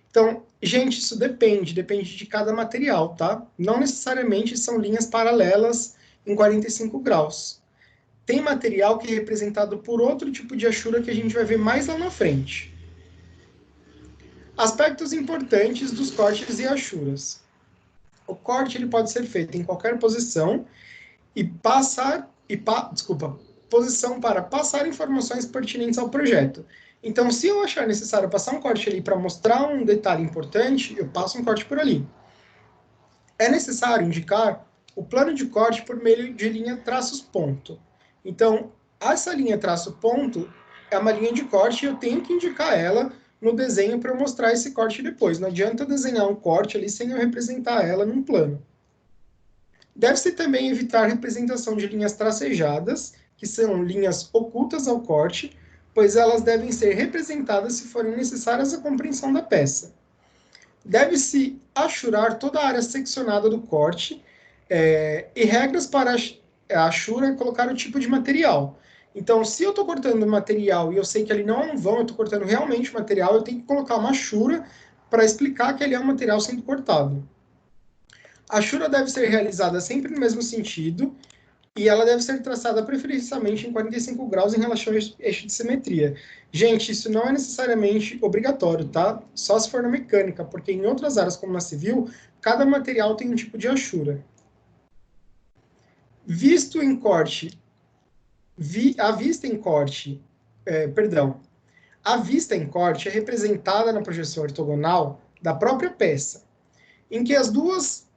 Então, gente, isso depende de cada material, tá? Não necessariamente são linhas paralelas em 45 graus. Tem material que é representado por outro tipo de achura que a gente vai ver mais lá na frente. Aspectos importantes dos cortes e achuras. O corte ele pode ser feito em qualquer posição posição para passar informações pertinentes ao projeto. Então, se eu achar necessário passar um corte ali para mostrar um detalhe importante, eu passo um corte por ali. É necessário indicar o plano de corte por meio de linha traços ponto. Então, essa linha traço ponto é uma linha de corte e eu tenho que indicar ela no desenho para eu mostrar esse corte depois. Não adianta eu desenhar um corte ali sem eu representar ela num plano. Deve-se também evitar a representação de linhas tracejadas, que são linhas ocultas ao corte, pois elas devem ser representadas se forem necessárias à compreensão da peça. Deve-se achurar toda a área seccionada do corte, e regras para a achura é colocar o tipo de material. Então, se eu estou cortando material e eu sei que ele não é um vão, eu estou cortando realmente o material, eu tenho que colocar uma achura para explicar que ele é um material sendo cortado. A achura deve ser realizada sempre no mesmo sentido, e ela deve ser traçada preferencialmente em 45 graus em relação ao eixo de simetria. Gente, isso não é necessariamente obrigatório, tá? Só se for na mecânica, porque em outras áreas, como na civil, cada material tem um tipo de achura. Visto em corte, a vista em corte, A vista em corte é representada na projeção ortogonal da própria peça, em que as duas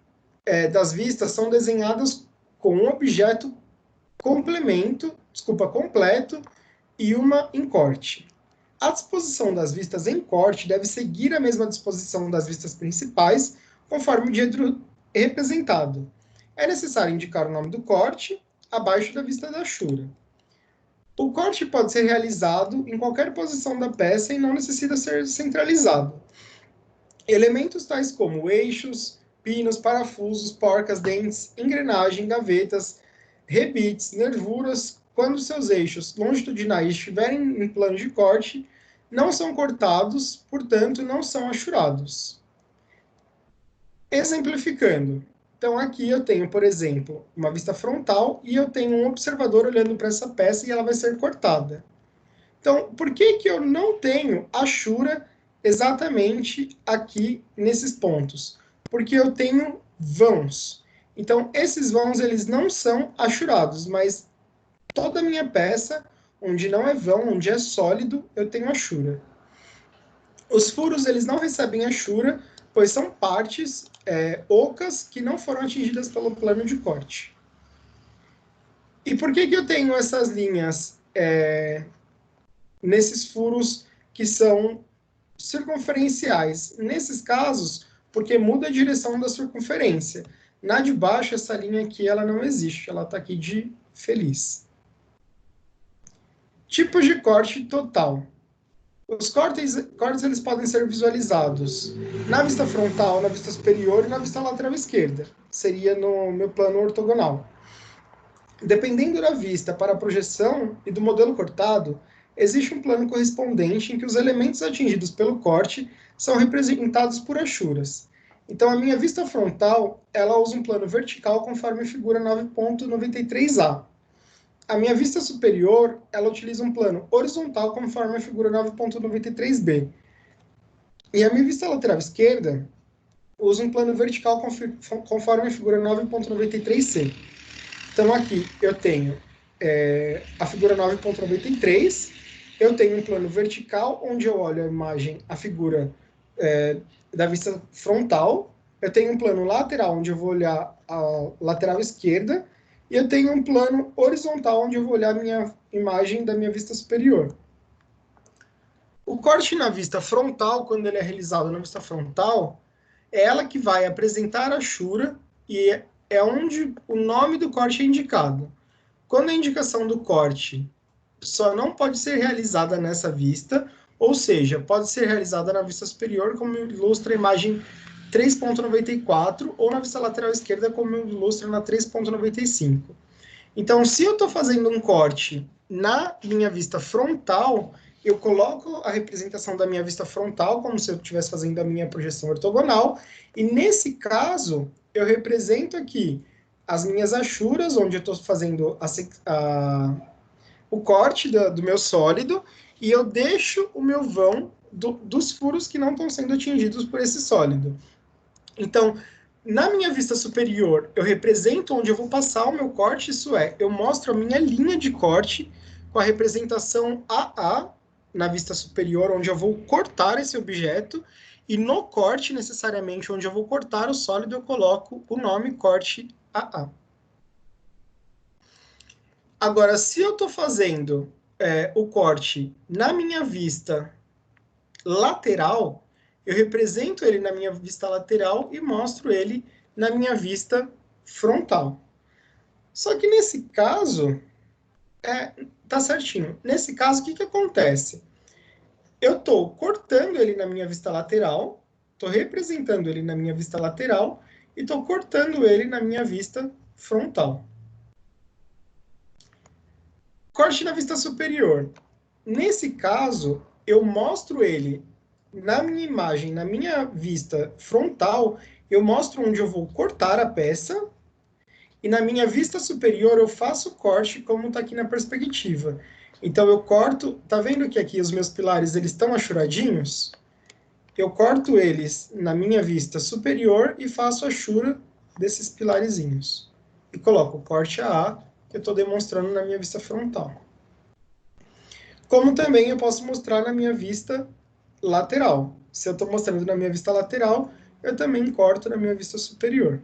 das vistas são desenhadas com um objeto completo e uma em corte. A disposição das vistas em corte deve seguir a mesma disposição das vistas principais, conforme o diedro representado. É necessário indicar o nome do corte abaixo da vista da Ashura. O corte pode ser realizado em qualquer posição da peça e não necessita ser centralizado. Elementos tais como eixos, pinos, parafusos, porcas, dentes, engrenagem, gavetas, rebites, nervuras, quando seus eixos longitudinais estiverem em plano de corte, não são cortados, portanto, não são achurados. Exemplificando. Então, aqui eu tenho, por exemplo, uma vista frontal e eu tenho um observador olhando para essa peça e ela vai ser cortada. Então, por que eu não tenho achura exatamente aqui nesses pontos? Porque eu tenho vãos. Então, esses vãos, eles não são achurados, mas toda a minha peça, onde não é vão, onde é sólido, eu tenho achura. Os furos, eles não recebem achura, pois são partes ocas que não foram atingidas pelo plano de corte. E por que eu tenho essas linhas nesses furos que são circunferenciais? Nesses casos, porque muda a direção da circunferência. Na de baixo, essa linha aqui, ela não existe, ela está aqui de feliz. Tipos de corte total. Os cortes eles podem ser visualizados na vista frontal, na vista superior e na vista lateral esquerda. Seria no meu plano ortogonal. Dependendo da vista para a projeção e do modelo cortado, existe um plano correspondente em que os elementos atingidos pelo corte são representados por achuras. Então, a minha vista frontal, ela usa um plano vertical conforme a figura 9.93a. A minha vista superior, ela utiliza um plano horizontal conforme a figura 9.93b. E a minha vista lateral esquerda usa um plano vertical conforme a figura 9.93c. Então, aqui eu tenho a figura 9.93, eu tenho um plano vertical, onde eu olho a imagem, a figura da vista frontal, eu tenho um plano lateral, onde eu vou olhar a lateral esquerda, e eu tenho um plano horizontal, onde eu vou olhar a minha imagem da minha vista superior. O corte na vista frontal, quando ele é realizado na vista frontal, é ela que vai apresentar a achura e é onde o nome do corte é indicado. Quando a indicação do corte só não pode ser realizada nessa vista, ou seja, pode ser realizada na vista superior, como ilustra a imagem 3.94, ou na vista lateral esquerda, como ilustra na 3.95. Então, se eu estou fazendo um corte na minha vista frontal, eu coloco a representação da minha vista frontal, como se eu estivesse fazendo a minha projeção ortogonal, e nesse caso, eu represento aqui as minhas achuras, onde eu estou fazendo o corte do meu sólido, e eu deixo o meu vão dos furos que não estão sendo atingidos por esse sólido. Então, na minha vista superior, eu represento onde eu vou passar o meu corte, isso é, eu mostro a minha linha de corte com a representação AA na vista superior, onde eu vou cortar esse objeto, e no corte, necessariamente, onde eu vou cortar o sólido, eu coloco o nome corte AA. Agora, se eu estou fazendo o corte na minha vista lateral, eu represento ele na minha vista lateral e mostro ele na minha vista frontal. Só que nesse caso, tá certinho. Nesse caso, o que acontece? Eu estou cortando ele na minha vista lateral, estou representando ele na minha vista lateral e estou cortando ele na minha vista frontal. Corte na vista superior. Nesse caso, eu mostro ele na minha imagem, na minha vista frontal, eu mostro onde eu vou cortar a peça, e na minha vista superior eu faço o corte como está aqui na perspectiva. Então eu corto, tá vendo que aqui os meus pilares eles estão achuradinhos? Eu corto eles na minha vista superior e faço a achura desses pilarezinhos. E coloco o corte AA, que eu estou demonstrando na minha vista frontal. como também eu posso mostrar na minha vista lateral. Se eu estou mostrando na minha vista lateral, eu também corto na minha vista superior.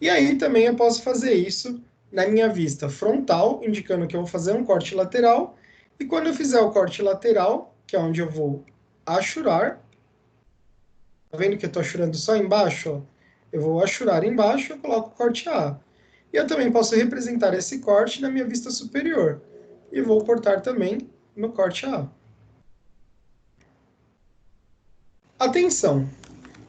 E aí também eu posso fazer isso na minha vista frontal, indicando que eu vou fazer um corte lateral, e quando eu fizer o corte lateral, que é onde eu vou achurar, tá vendo que eu estou achurando só embaixo? Ó? Eu vou achurar embaixo, eu coloco o corte A. E eu também posso representar esse corte na minha vista superior, e vou cortar também no corte A. Atenção!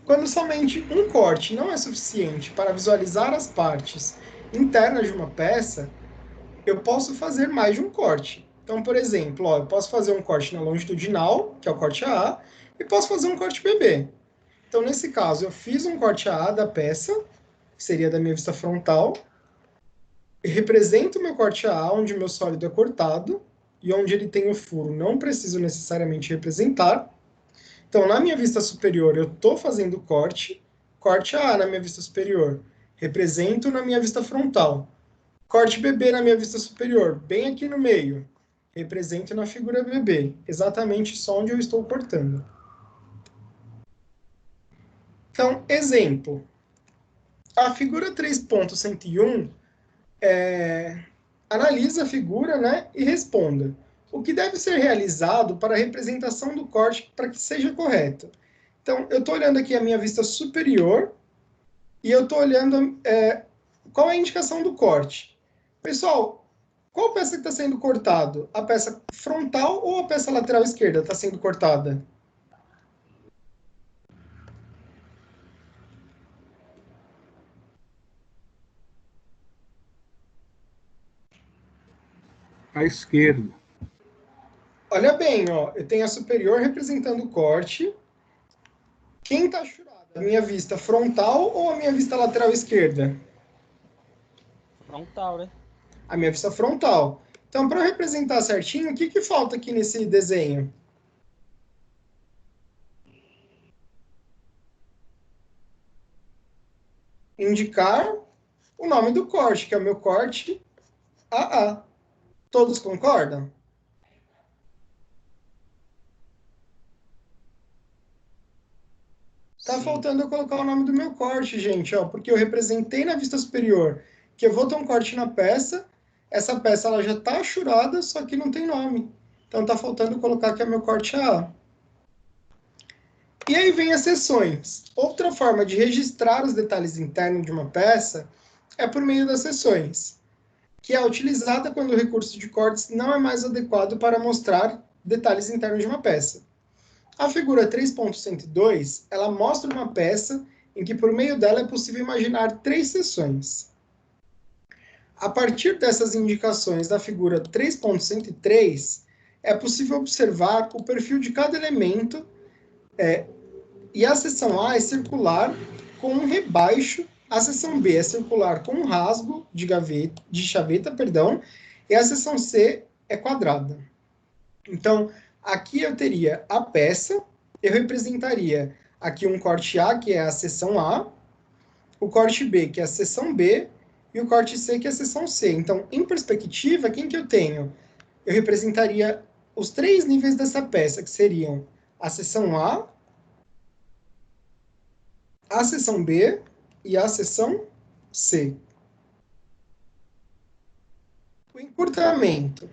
Quando somente um corte não é suficiente para visualizar as partes internas de uma peça, eu posso fazer mais de um corte. Então, por exemplo, ó, eu posso fazer um corte na longitudinal, que é o corte AA, e posso fazer um corte BB. Então, nesse caso, eu fiz um corte AA da peça, que seria da minha vista frontal, e represento o meu corte AA, onde o meu sólido é cortado, e onde ele tem o furo, não preciso necessariamente representar. Então, na minha vista superior, eu estou fazendo corte A na minha vista superior, represento na minha vista frontal. Corte BB na minha vista superior, bem aqui no meio, represento na figura BB, exatamente só onde eu estou cortando. Então, exemplo. A figura 3.101 analisa a figura, né, e responda. O que deve ser realizado para a representação do corte para que seja correto? Então, eu estou olhando aqui a minha vista superior e eu estou olhando qual é a indicação do corte. Pessoal, qual peça que está sendo cortado? A peça frontal ou a peça lateral esquerda está sendo cortada? À esquerda. Olha bem, ó, eu tenho a superior representando o corte. Quem está achurado? A minha vista frontal ou a minha vista lateral esquerda? Frontal, né? A minha vista frontal. Então, para representar certinho, o que falta aqui nesse desenho? Indicar o nome do corte, que é o meu corte AA. Todos concordam? Tá faltando eu colocar o nome do meu corte, gente, ó, porque eu representei na vista superior que eu vou ter um corte na peça, essa peça ela já está achurada, só que não tem nome. Então tá faltando colocar que é meu corte A. E aí vem as seções. Outra forma de registrar os detalhes internos de uma peça é por meio das seções, que é utilizada quando o recurso de cortes não é mais adequado para mostrar detalhes internos de uma peça. A figura 3.102, ela mostra uma peça em que por meio dela é possível imaginar 3 seções. A partir dessas indicações da figura 3.103, é possível observar o perfil de cada elemento e a seção A é circular com um rebaixo, a seção B é circular com um rasgo de chaveta, e a seção C é quadrada. Então, aqui eu teria a peça, eu representaria aqui um corte A, que é a seção A, o corte B, que é a seção B, e o corte C, que é a seção C. Então, em perspectiva, quem que eu tenho? Eu representaria os 3 níveis dessa peça, que seriam a seção A seção B e a seção C. O encurtamento.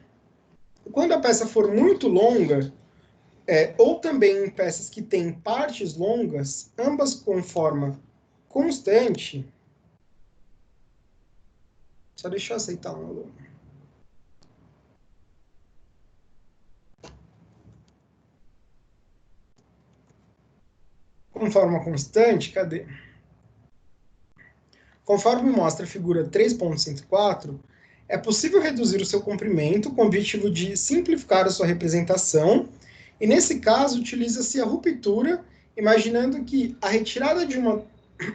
Quando a peça for muito longa, ou também em peças que têm partes longas, ambas com forma constante. Só deixa eu aceitar um aluno. Com forma constante, cadê? Conforme mostra a figura 3.104, é possível reduzir o seu comprimento com o objetivo de simplificar a sua representação, e nesse caso utiliza-se a ruptura, imaginando que a retirada de uma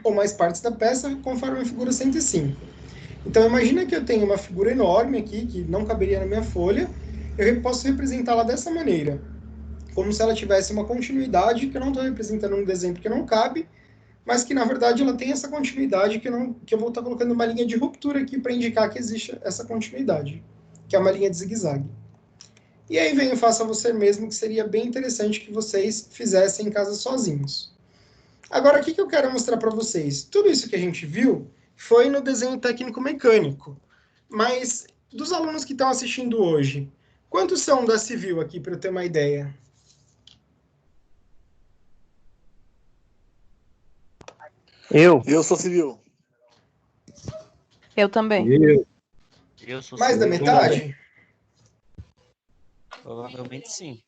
ou mais partes da peça, conforme a figura 105. Então imagina que eu tenho uma figura enorme aqui, que não caberia na minha folha, eu posso representá-la dessa maneira, como se ela tivesse uma continuidade, que eu não estou representando no desenho porque não cabe, mas que na verdade ela tem essa continuidade que eu vou estar colocando uma linha de ruptura aqui para indicar que existe essa continuidade, que é uma linha de zigue-zague. E aí vem o Faça Você Mesmo, que seria bem interessante que vocês fizessem em casa sozinhos. Agora, o que eu quero mostrar para vocês? Tudo isso que a gente viu foi no desenho técnico mecânico. Mas, dos alunos que estão assistindo hoje, quantos são da civil aqui, para eu ter uma ideia? Eu sou civil. Eu também. Eu sou Mais da civil. metade? Provavelmente sim.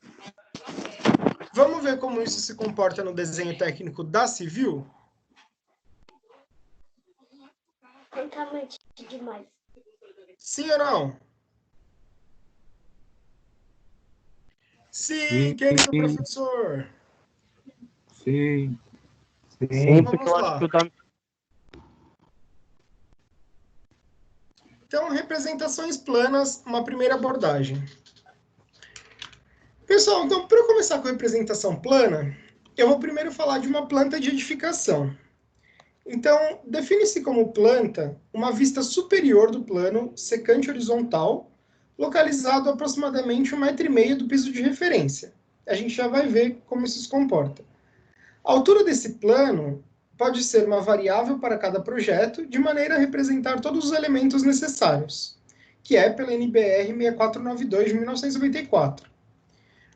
Vamos ver como isso se comporta no desenho técnico da civil? Totalmente demais. Sim ou não? Sim, querido professor. Sim. Sim, Vamos porque eu lá. acho que o da... Então, representações planas, uma primeira abordagem. Pessoal, então, para eu começar com representação plana, eu vou primeiro falar de uma planta de edificação. Então, define-se como planta uma vista superior do plano secante horizontal, localizado a aproximadamente 1,5 m do piso de referência. A gente já vai ver como isso se comporta. A altura desse plano pode ser uma variável para cada projeto, de maneira a representar todos os elementos necessários, que é pela NBR 6492 de 1994.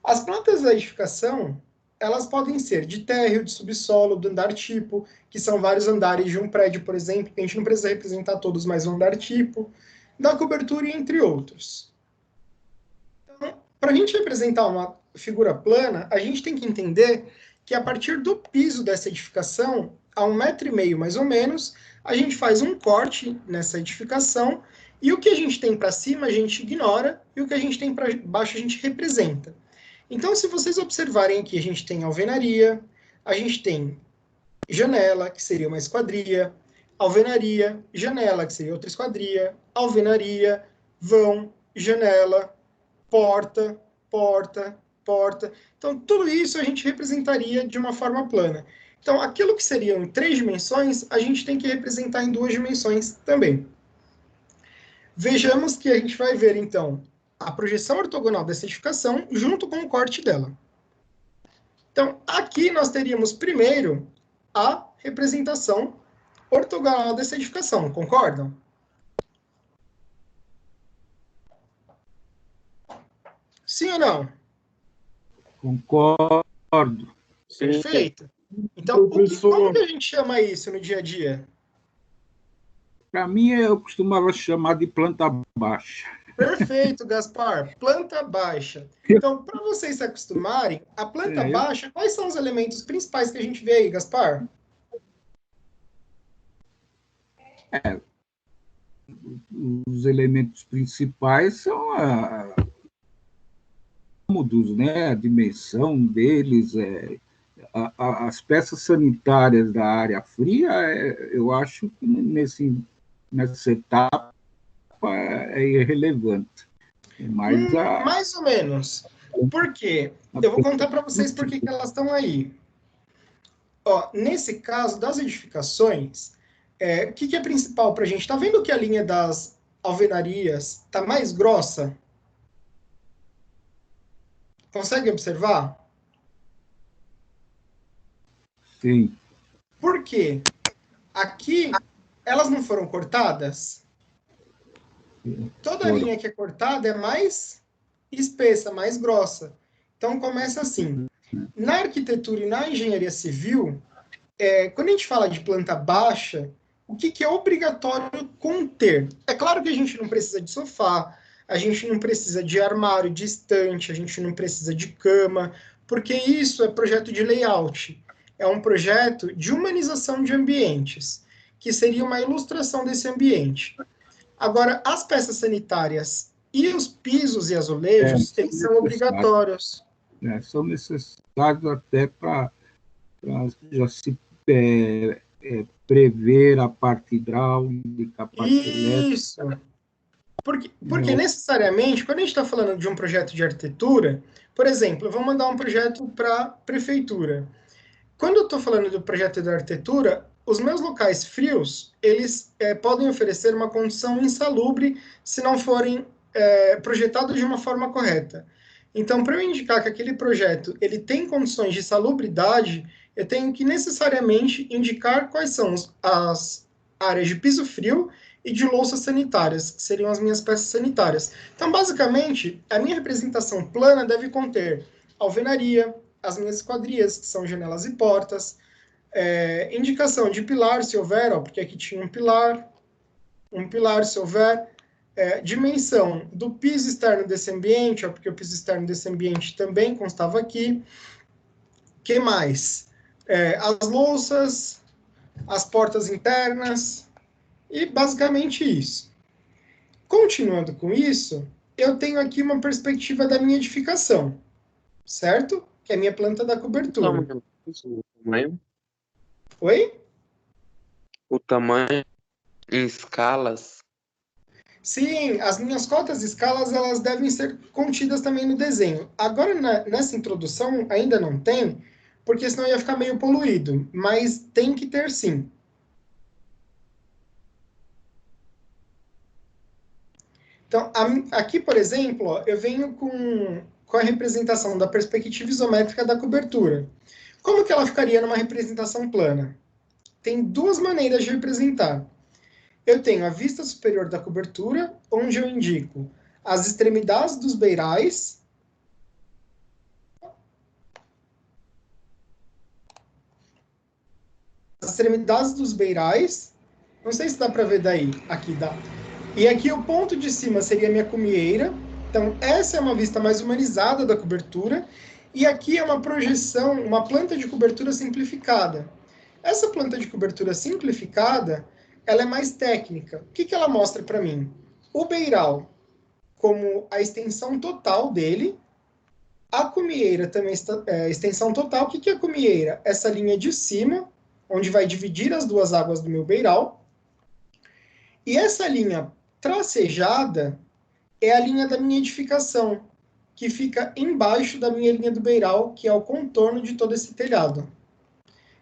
As plantas da edificação, elas podem ser de térreo, de subsolo, do andar tipo, que são vários andares de um prédio, por exemplo, que a gente não precisa representar todos, mas um andar tipo, da cobertura e entre outros. Então, para a gente representar uma figura plana, a gente tem que entender que a partir do piso dessa edificação, a 1,5 m mais ou menos, a gente faz um corte nessa edificação, e o que a gente tem para cima a gente ignora, e o que a gente tem para baixo a gente representa. Então, se vocês observarem aqui, a gente tem alvenaria, a gente tem janela, que seria uma esquadria, alvenaria, janela, que seria outra esquadria, alvenaria, vão, janela, porta, porta, porta. Então, tudo isso a gente representaria de uma forma plana. Então, aquilo que seriam em 3 dimensões, a gente tem que representar em 2 dimensões também. Vejamos que a gente vai ver, então, a projeção ortogonal dessa edificação junto com o corte dela. Então, aqui nós teríamos primeiro a representação ortogonal dessa edificação, concordam? Sim ou não? Concordo. Perfeito. Então, como que a gente chama isso no dia a dia? Para mim, eu costumava chamar de planta baixa. Perfeito, Gaspar. Planta baixa. Então, para vocês se acostumarem, a planta baixa, quais são os elementos principais que a gente vê aí, Gaspar? Os elementos principais são cômodos, né? A dimensão deles, as peças sanitárias da área fria, eu acho que nessa etapa é irrelevante. Mas mais ou menos. Por quê? Eu vou contar para vocês por que elas estão aí. Ó, nesse caso das edificações, o que é principal para a gente? Está vendo que a linha das alvenarias está mais grossa? Consegue observar? Sim. Por quê? Aqui, elas não foram cortadas? Toda linha que é cortada é mais espessa, mais grossa. Então, começa assim. Na arquitetura e na engenharia civil, quando a gente fala de planta baixa, o que é obrigatório conter? É claro que a gente não precisa de sofá, a gente não precisa de armário, de estante, a gente não precisa de cama, porque isso é projeto de layout. É um projeto de humanização de ambientes, que seria uma ilustração desse ambiente. Agora, as peças sanitárias e os pisos e azulejos, eles são obrigatórios. São necessários até para já se prever a parte hidráulica, a parte elétrica. Isso. Porque necessariamente, quando a gente está falando de um projeto de arquitetura, por exemplo, eu vou mandar um projeto para a prefeitura. Quando eu estou falando do projeto de arquitetura, os meus locais frios, eles podem oferecer uma condição insalubre se não forem projetados de uma forma correta. Então, para eu indicar que aquele projeto ele tem condições de salubridade, eu tenho que necessariamente indicar quais são as áreas de piso frio e de louças sanitárias, que seriam as minhas peças sanitárias. Então, basicamente, a minha representação plana deve conter alvenaria, as minhas esquadrias, que são janelas e portas, indicação de pilar, se houver, ó, porque aqui tinha um pilar, se houver, dimensão do piso externo desse ambiente, ó, porque o piso externo desse ambiente também constava aqui. Que mais? As louças, as portas internas, e basicamente isso. Continuando com isso, eu tenho aqui uma perspectiva da minha edificação, certo? Que é a minha planta da cobertura. O tamanho? Oi? O tamanho em escalas? Sim, as minhas cotas e escalas elas devem ser contidas também no desenho. Agora, nessa introdução, ainda não tem, porque senão ia ficar meio poluído, mas tem que ter sim. Então, aqui, por exemplo, ó, eu venho com a representação da perspectiva isométrica da cobertura. Como que ela ficaria numa representação plana? Tem duas maneiras de representar. Eu tenho a vista superior da cobertura, onde eu indico as extremidades dos beirais, não sei se dá para ver daí, aqui dá. E aqui o ponto de cima seria a minha cumieira. Então, essa é uma vista mais humanizada da cobertura. E aqui é uma projeção, uma planta de cobertura simplificada. Essa planta de cobertura simplificada, ela é mais técnica. O que ela mostra para mim? O beiral como a extensão total dele. A cumieira também é extensão total. O que é a cumieira? Essa linha de cima, onde vai dividir as duas águas do meu beiral. E essa linha tracejada é a linha da minha edificação, que fica embaixo da minha linha do beiral, que é o contorno de todo esse telhado.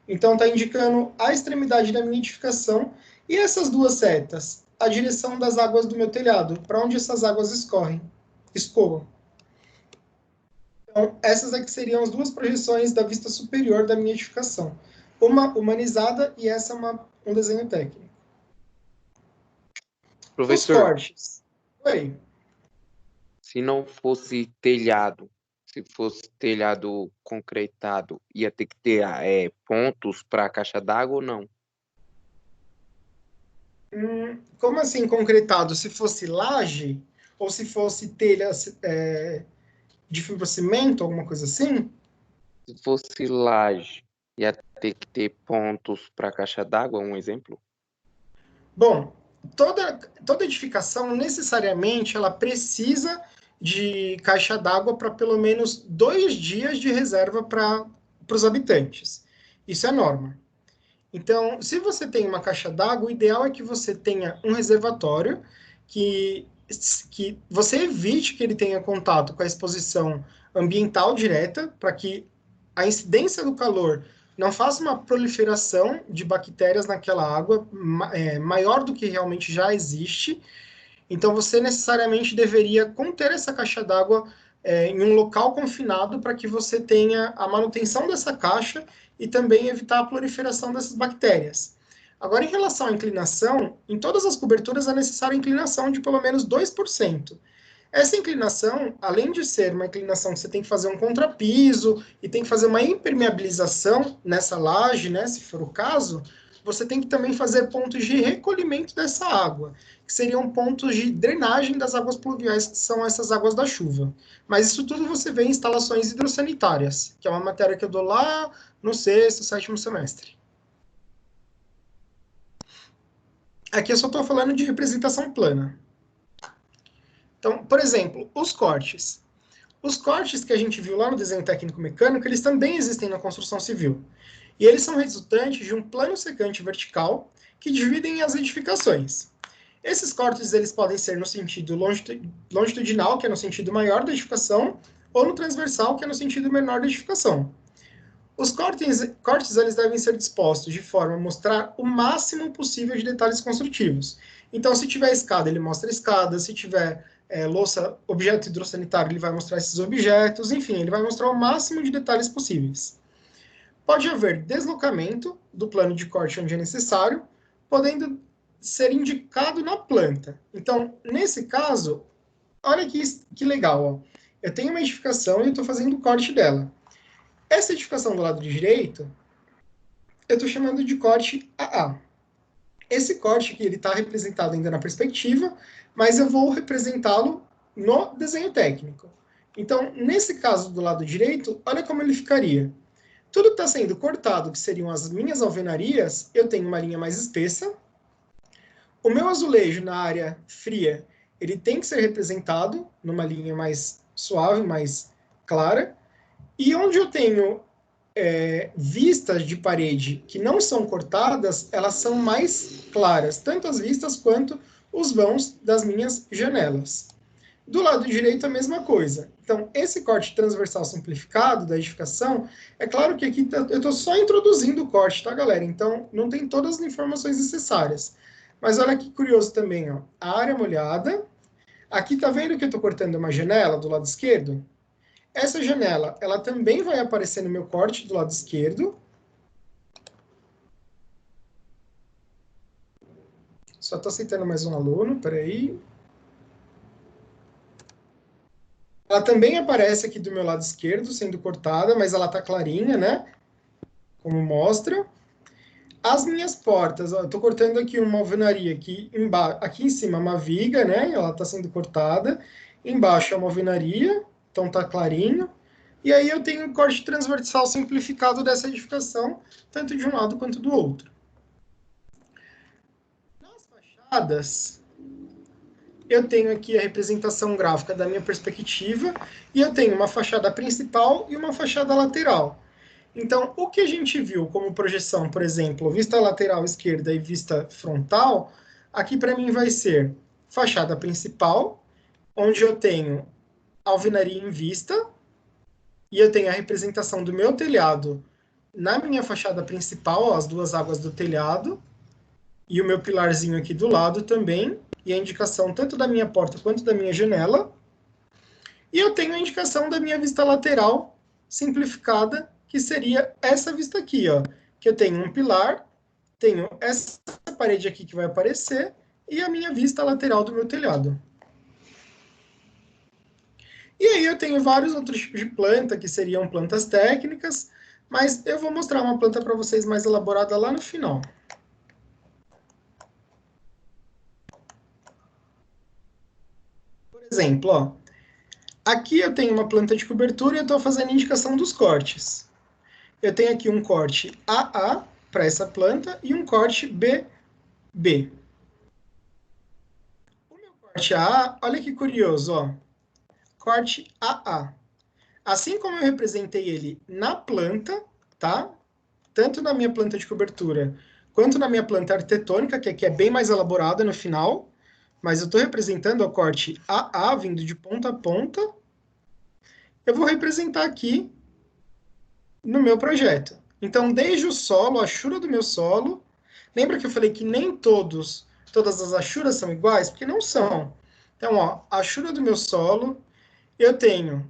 Então, está indicando a extremidade da minha edificação e essas duas setas, a direção das águas do meu telhado, para onde essas águas escoam. Então, essas aqui seriam as duas projeções da vista superior da minha edificação. Uma humanizada e essa um desenho técnico. Professor, os cortes. Oi. Se não fosse telhado, se fosse telhado concretado, ia ter que ter pontos para a caixa d'água ou não? Como assim concretado? Se fosse laje? Ou se fosse telha de fibrocimento, alguma coisa assim? Se fosse laje, ia ter que ter pontos para a caixa d'água, um exemplo? Bom, toda edificação, necessariamente, ela precisa de caixa d'água para pelo menos 2 dias de reserva para os habitantes. Isso é norma. Então, se você tem uma caixa d'água, o ideal é que você tenha um reservatório que você evite que ele tenha contato com a exposição ambiental direta, para que a incidência do calor não faça uma proliferação de bactérias naquela água maior do que realmente já existe. Então, você necessariamente deveria conter essa caixa d'água em um local confinado para que você tenha a manutenção dessa caixa e também evitar a proliferação dessas bactérias. Agora, em relação à inclinação, em todas as coberturas é necessária a inclinação de pelo menos 2%. Essa inclinação, além de ser uma inclinação que você tem que fazer um contrapiso e tem que fazer uma impermeabilização nessa laje, né, se for o caso, você tem que também fazer pontos de recolhimento dessa água, que seriam pontos de drenagem das águas pluviais, que são essas águas da chuva. Mas isso tudo você vê em instalações hidrossanitárias, que é uma matéria que eu dou lá no 6º, 7º semestre. Aqui eu só estou falando de representação plana. Então, por exemplo, os cortes. Os cortes que a gente viu lá no desenho técnico-mecânico, eles também existem na construção civil. E eles são resultantes de um plano secante vertical que dividem as edificações. Esses cortes eles podem ser no sentido longitudinal, que é no sentido maior da edificação, ou no transversal, que é no sentido menor da edificação. Os cortes eles devem ser dispostos de forma a mostrar o máximo possível de detalhes construtivos. Então, se tiver escada, ele mostra a escada. Se tiver louça, objeto hidrossanitário, ele vai mostrar esses objetos, enfim, ele vai mostrar o máximo de detalhes possíveis. Pode haver deslocamento do plano de corte onde é necessário, podendo ser indicado na planta. Então, nesse caso, olha que legal, ó. Eu tenho uma edificação e eu estou fazendo o corte dela. Essa edificação do lado direito, eu estou chamando de corte AA. Esse corte aqui, ele está representado ainda na perspectiva, mas eu vou representá-lo no desenho técnico. Então, nesse caso do lado direito, olha como ele ficaria. Tudo que está sendo cortado, que seriam as minhas alvenarias, eu tenho uma linha mais espessa. O meu azulejo na área fria, ele tem que ser representado numa linha mais suave, mais clara. E onde eu tenho vistas de parede que não são cortadas, elas são mais claras, tanto as vistas quanto os vãos das minhas janelas. Do lado direito, a mesma coisa. Então, esse corte transversal simplificado da edificação, é claro que aqui eu estou só introduzindo o corte, tá, galera? Então, não tem todas as informações necessárias. Mas olha que curioso também, ó. A área molhada. Aqui, tá vendo que eu estou cortando uma janela do lado esquerdo? Essa janela, ela também vai aparecer no meu corte do lado esquerdo. Só estou aceitando mais um aluno, peraí. Ela também aparece aqui do meu lado esquerdo, sendo cortada, mas ela está clarinha, né? Como mostra. As minhas portas, ó, eu estou cortando aqui uma alvenaria aqui em cima uma viga, né? Ela está sendo cortada. Embaixo é uma alvenaria, então está clarinho. E aí eu tenho um corte transversal simplificado dessa edificação, tanto de um lado quanto do outro. Nas fachadas, eu tenho aqui a representação gráfica da minha perspectiva, e eu tenho uma fachada principal e uma fachada lateral. Então, o que a gente viu como projeção, por exemplo, vista lateral esquerda e vista frontal, aqui para mim vai ser fachada principal, onde eu tenho alvenaria em vista, e eu tenho a representação do meu telhado na minha fachada principal, ó, as duas águas do telhado, e o meu pilarzinho aqui do lado também, e a indicação tanto da minha porta quanto da minha janela. E eu tenho a indicação da minha vista lateral simplificada, que seria essa vista aqui, ó, que eu tenho um pilar, tenho essa parede aqui que vai aparecer, e a minha vista lateral do meu telhado. E aí eu tenho vários outros tipos de planta, que seriam plantas técnicas, mas eu vou mostrar uma planta para vocês mais elaborada lá no final. Por exemplo, ó, aqui eu tenho uma planta de cobertura e eu estou fazendo indicação dos cortes. Eu tenho aqui um corte AA para essa planta e um corte BB. O meu corte AA, olha que curioso, ó. Corte AA. Assim como eu representei ele na planta, tá? Tanto na minha planta de cobertura, quanto na minha planta arquitetônica, que aqui é bem mais elaborada no final, mas eu estou representando o corte AA, vindo de ponta a ponta. Eu vou representar aqui no meu projeto. Então, desde o solo, a achura do meu solo, lembra que eu falei que nem todas as achuras são iguais? Porque não são. Então, ó, a achura do meu solo, eu tenho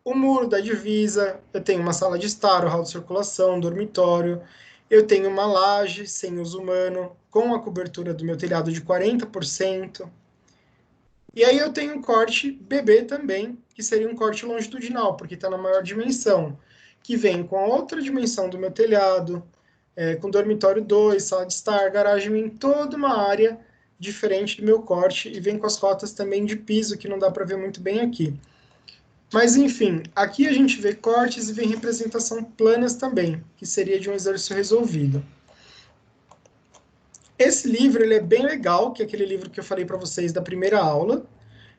o muro da divisa, eu tenho uma sala de estar, o hall de circulação, um dormitório, eu tenho uma laje sem uso humano, com a cobertura do meu telhado de 40%. E aí eu tenho um corte BB também, que seria um corte longitudinal, porque está na maior dimensão, que vem com a outra dimensão do meu telhado, com dormitório 2, sala de estar, garagem, em toda uma área diferente do meu corte, e vem com as cotas também de piso, que não dá para ver muito bem aqui. Mas, enfim, aqui a gente vê cortes e vem representação planas também, que seria de um exercício resolvido. Esse livro ele é bem legal, que é aquele livro que eu falei para vocês da primeira aula.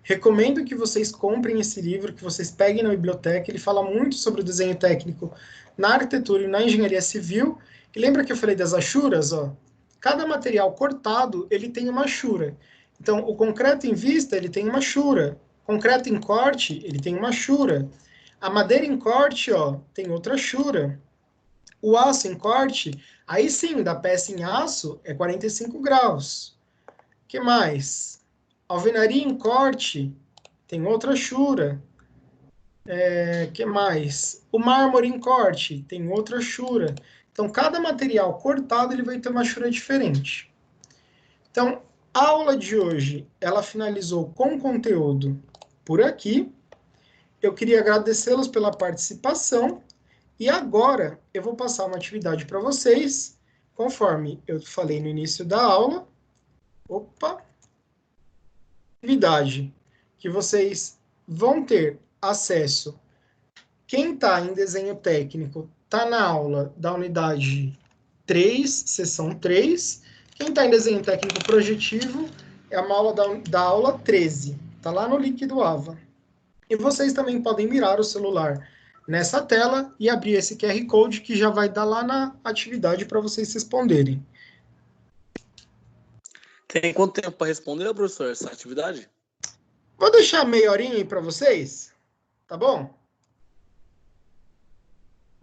Recomendo que vocês comprem esse livro, que vocês peguem na biblioteca. Ele fala muito sobre o desenho técnico na arquitetura e na engenharia civil. E lembra que eu falei das achuras? Ó? Cada material cortado, ele tem uma achura. Então, o concreto em vista, ele tem uma achura. Concreto em corte, ele tem uma achura. A madeira em corte, ó, tem outra achura. O aço em corte, aí sim, da peça em aço, é 45 graus. O que mais? Alvenaria em corte tem outra chura. Que mais? O mármore em corte tem outra chura. Então, cada material cortado ele vai ter uma chura diferente. Então, a aula de hoje, ela finalizou com conteúdo por aqui. Eu queria agradecê-los pela participação. E agora, eu vou passar uma atividade para vocês, conforme eu falei no início da aula. Opa! Atividade que vocês vão ter acesso. Quem está em desenho técnico está na aula da unidade 3, seção 3. Quem está em desenho técnico projetivo é uma aula da aula 13. Está lá no link do AVA. E vocês também podem mirar o celular nessa tela e abrir esse QR Code que já vai dar lá na atividade para vocês responderem. Tem quanto tempo para responder, professor, essa atividade? Vou deixar meia horinha aí para vocês, tá bom?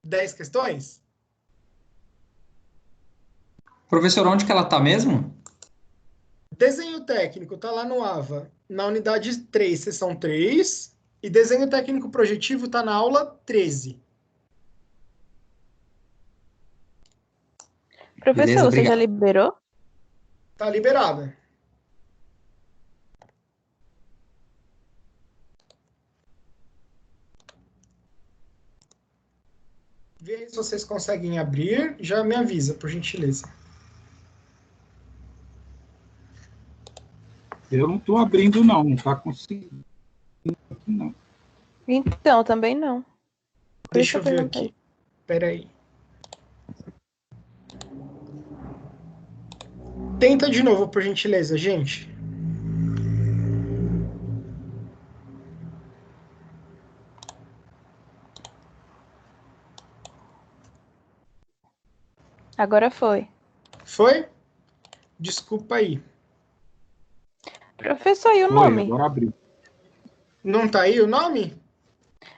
10 questões? Professor, onde que ela tá mesmo? Desenho técnico tá lá no AVA, na unidade 3, seção 3, e desenho técnico projetivo tá na aula 13. Professor, Beleza, você obrigado. já liberou? Tá liberada. Vê aí se vocês conseguem abrir. Já me avisa, por gentileza. Eu não estou abrindo, não. Não está conseguindo, não. Então, também não. Por Deixa eu isso ver perguntei. aqui. Espera aí. Tenta de novo, por gentileza, gente. Agora foi. Foi? Desculpa aí. Professor, e o Foi, nome? agora abriu. Não tá aí o nome?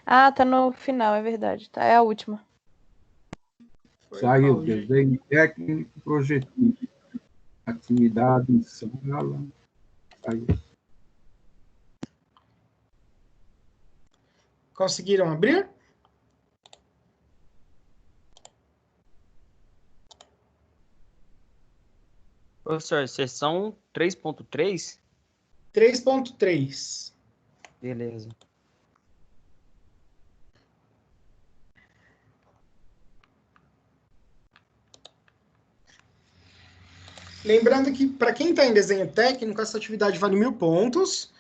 Ah, tá no final, é verdade. Tá, é a última. Foi Saiu, mal, gente. desenho técnico projetivo. Atividade em sala. Saiu. Conseguiram abrir? Professor, seção 3.3? 3.3. Beleza. Lembrando que, para quem está em desenho técnico, essa atividade vale 1.000 pontos.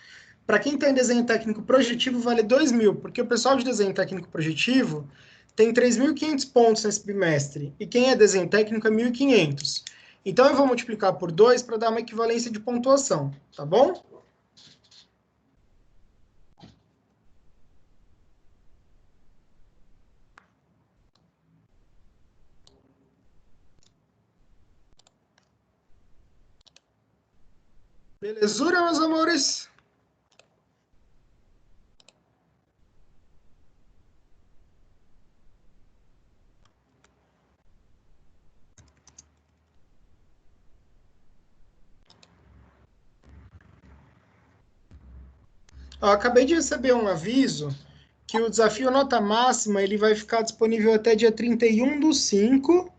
Para quem está em desenho técnico projetivo, vale 2.000, porque o pessoal de desenho técnico projetivo tem 3.500 pontos nesse bimestre, e quem é desenho técnico é 1.500. Então, eu vou multiplicar por 2 para dar uma equivalência de pontuação, tá bom? Belezura, meus amores? Ó, acabei de receber um aviso que o desafio nota máxima ele vai ficar disponível até dia 31/5,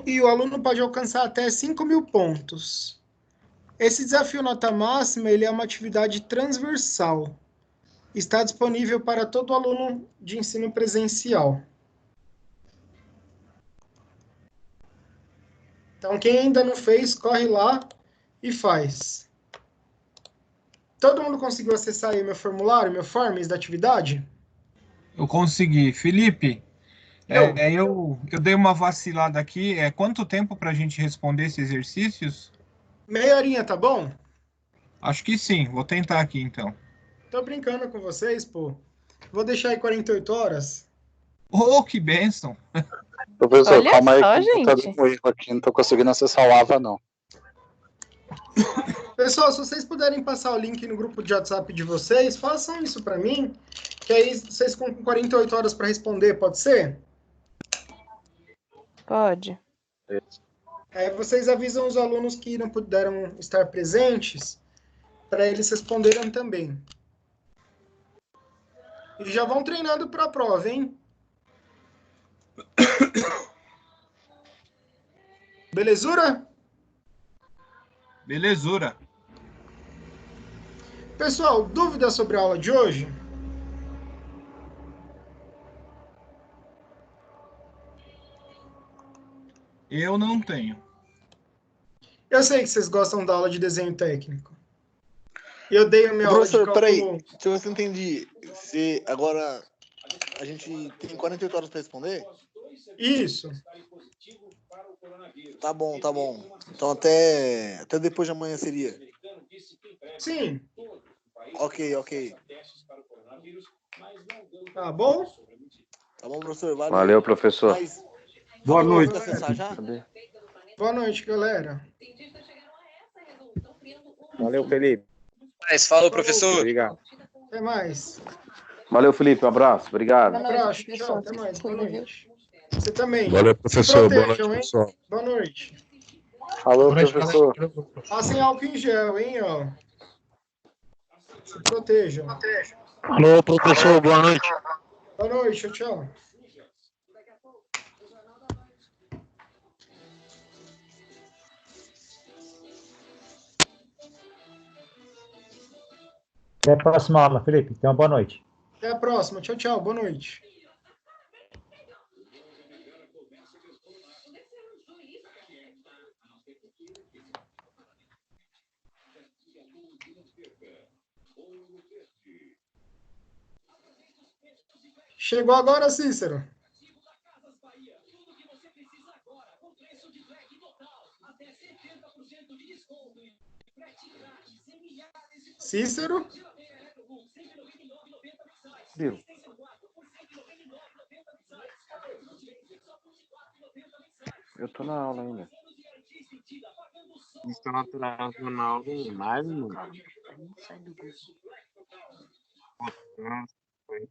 e o aluno pode alcançar até 5.000 pontos. Esse desafio nota máxima ele é uma atividade transversal. Está disponível para todo aluno de ensino presencial. Então, quem ainda não fez, corre lá e faz. Todo mundo conseguiu acessar aí meu formulário, meu forms da atividade? Eu consegui. Felipe, eu dei uma vacilada aqui. Quanto tempo para a gente responder esses exercícios? Meia horinha, tá bom? Acho que sim. Vou tentar aqui, então. Tô brincando com vocês, pô. Vou deixar aí 48 horas. Oh, que bênção! Professor, Olha calma aí só, que tá gente. dando um erro aqui, não tô conseguindo acessar o AVA, não. Pessoal, se vocês puderem passar o link no grupo de WhatsApp de vocês, façam isso para mim, que aí vocês ficam com 48 horas para responder, pode ser? Pode. Vocês avisam os alunos que não puderam estar presentes, para eles responderem também. E já vão treinando para a prova, hein? Belezura? Belezura. Pessoal, dúvidas sobre a aula de hoje? Eu não tenho. Eu sei que vocês gostam da aula de desenho técnico. Eu dei a minha aula de Professor, peraí, cálculo. deixa eu ver se eu entendi. Se agora a gente tem 48 horas para responder? Isso. Tá bom, tá bom. Então até depois de amanhã seria. Sim. Ok. Tá bom? Tá bom, professor. Valeu, professor. Mas, Boa noite. Pode acessar já? Boa noite, galera. Valeu, Felipe. Mas falou, professor. Obrigado. Até mais. Valeu, Felipe. Um abraço. Obrigado. Boa Um noite, abraço. professor. Tchau. Até mais. Se Boa cuida, viu? noite. Você também. Valeu, Se professor. Boa noite, protejam, hein? pessoal. Boa noite. Falou, professor. Passem álcool em gel, hein, ó. Se protejam. Alô, professor. Boa noite. Boa noite. Tchau. Até a próxima aula, Felipe. Então, boa noite. Até a próxima. Tchau. Boa noite. Chegou agora, Cícero. Cícero? Viu? Eu tô na aula ainda. Estão atrasando na aula demais, mano. Sai do Google. Nossa, foi.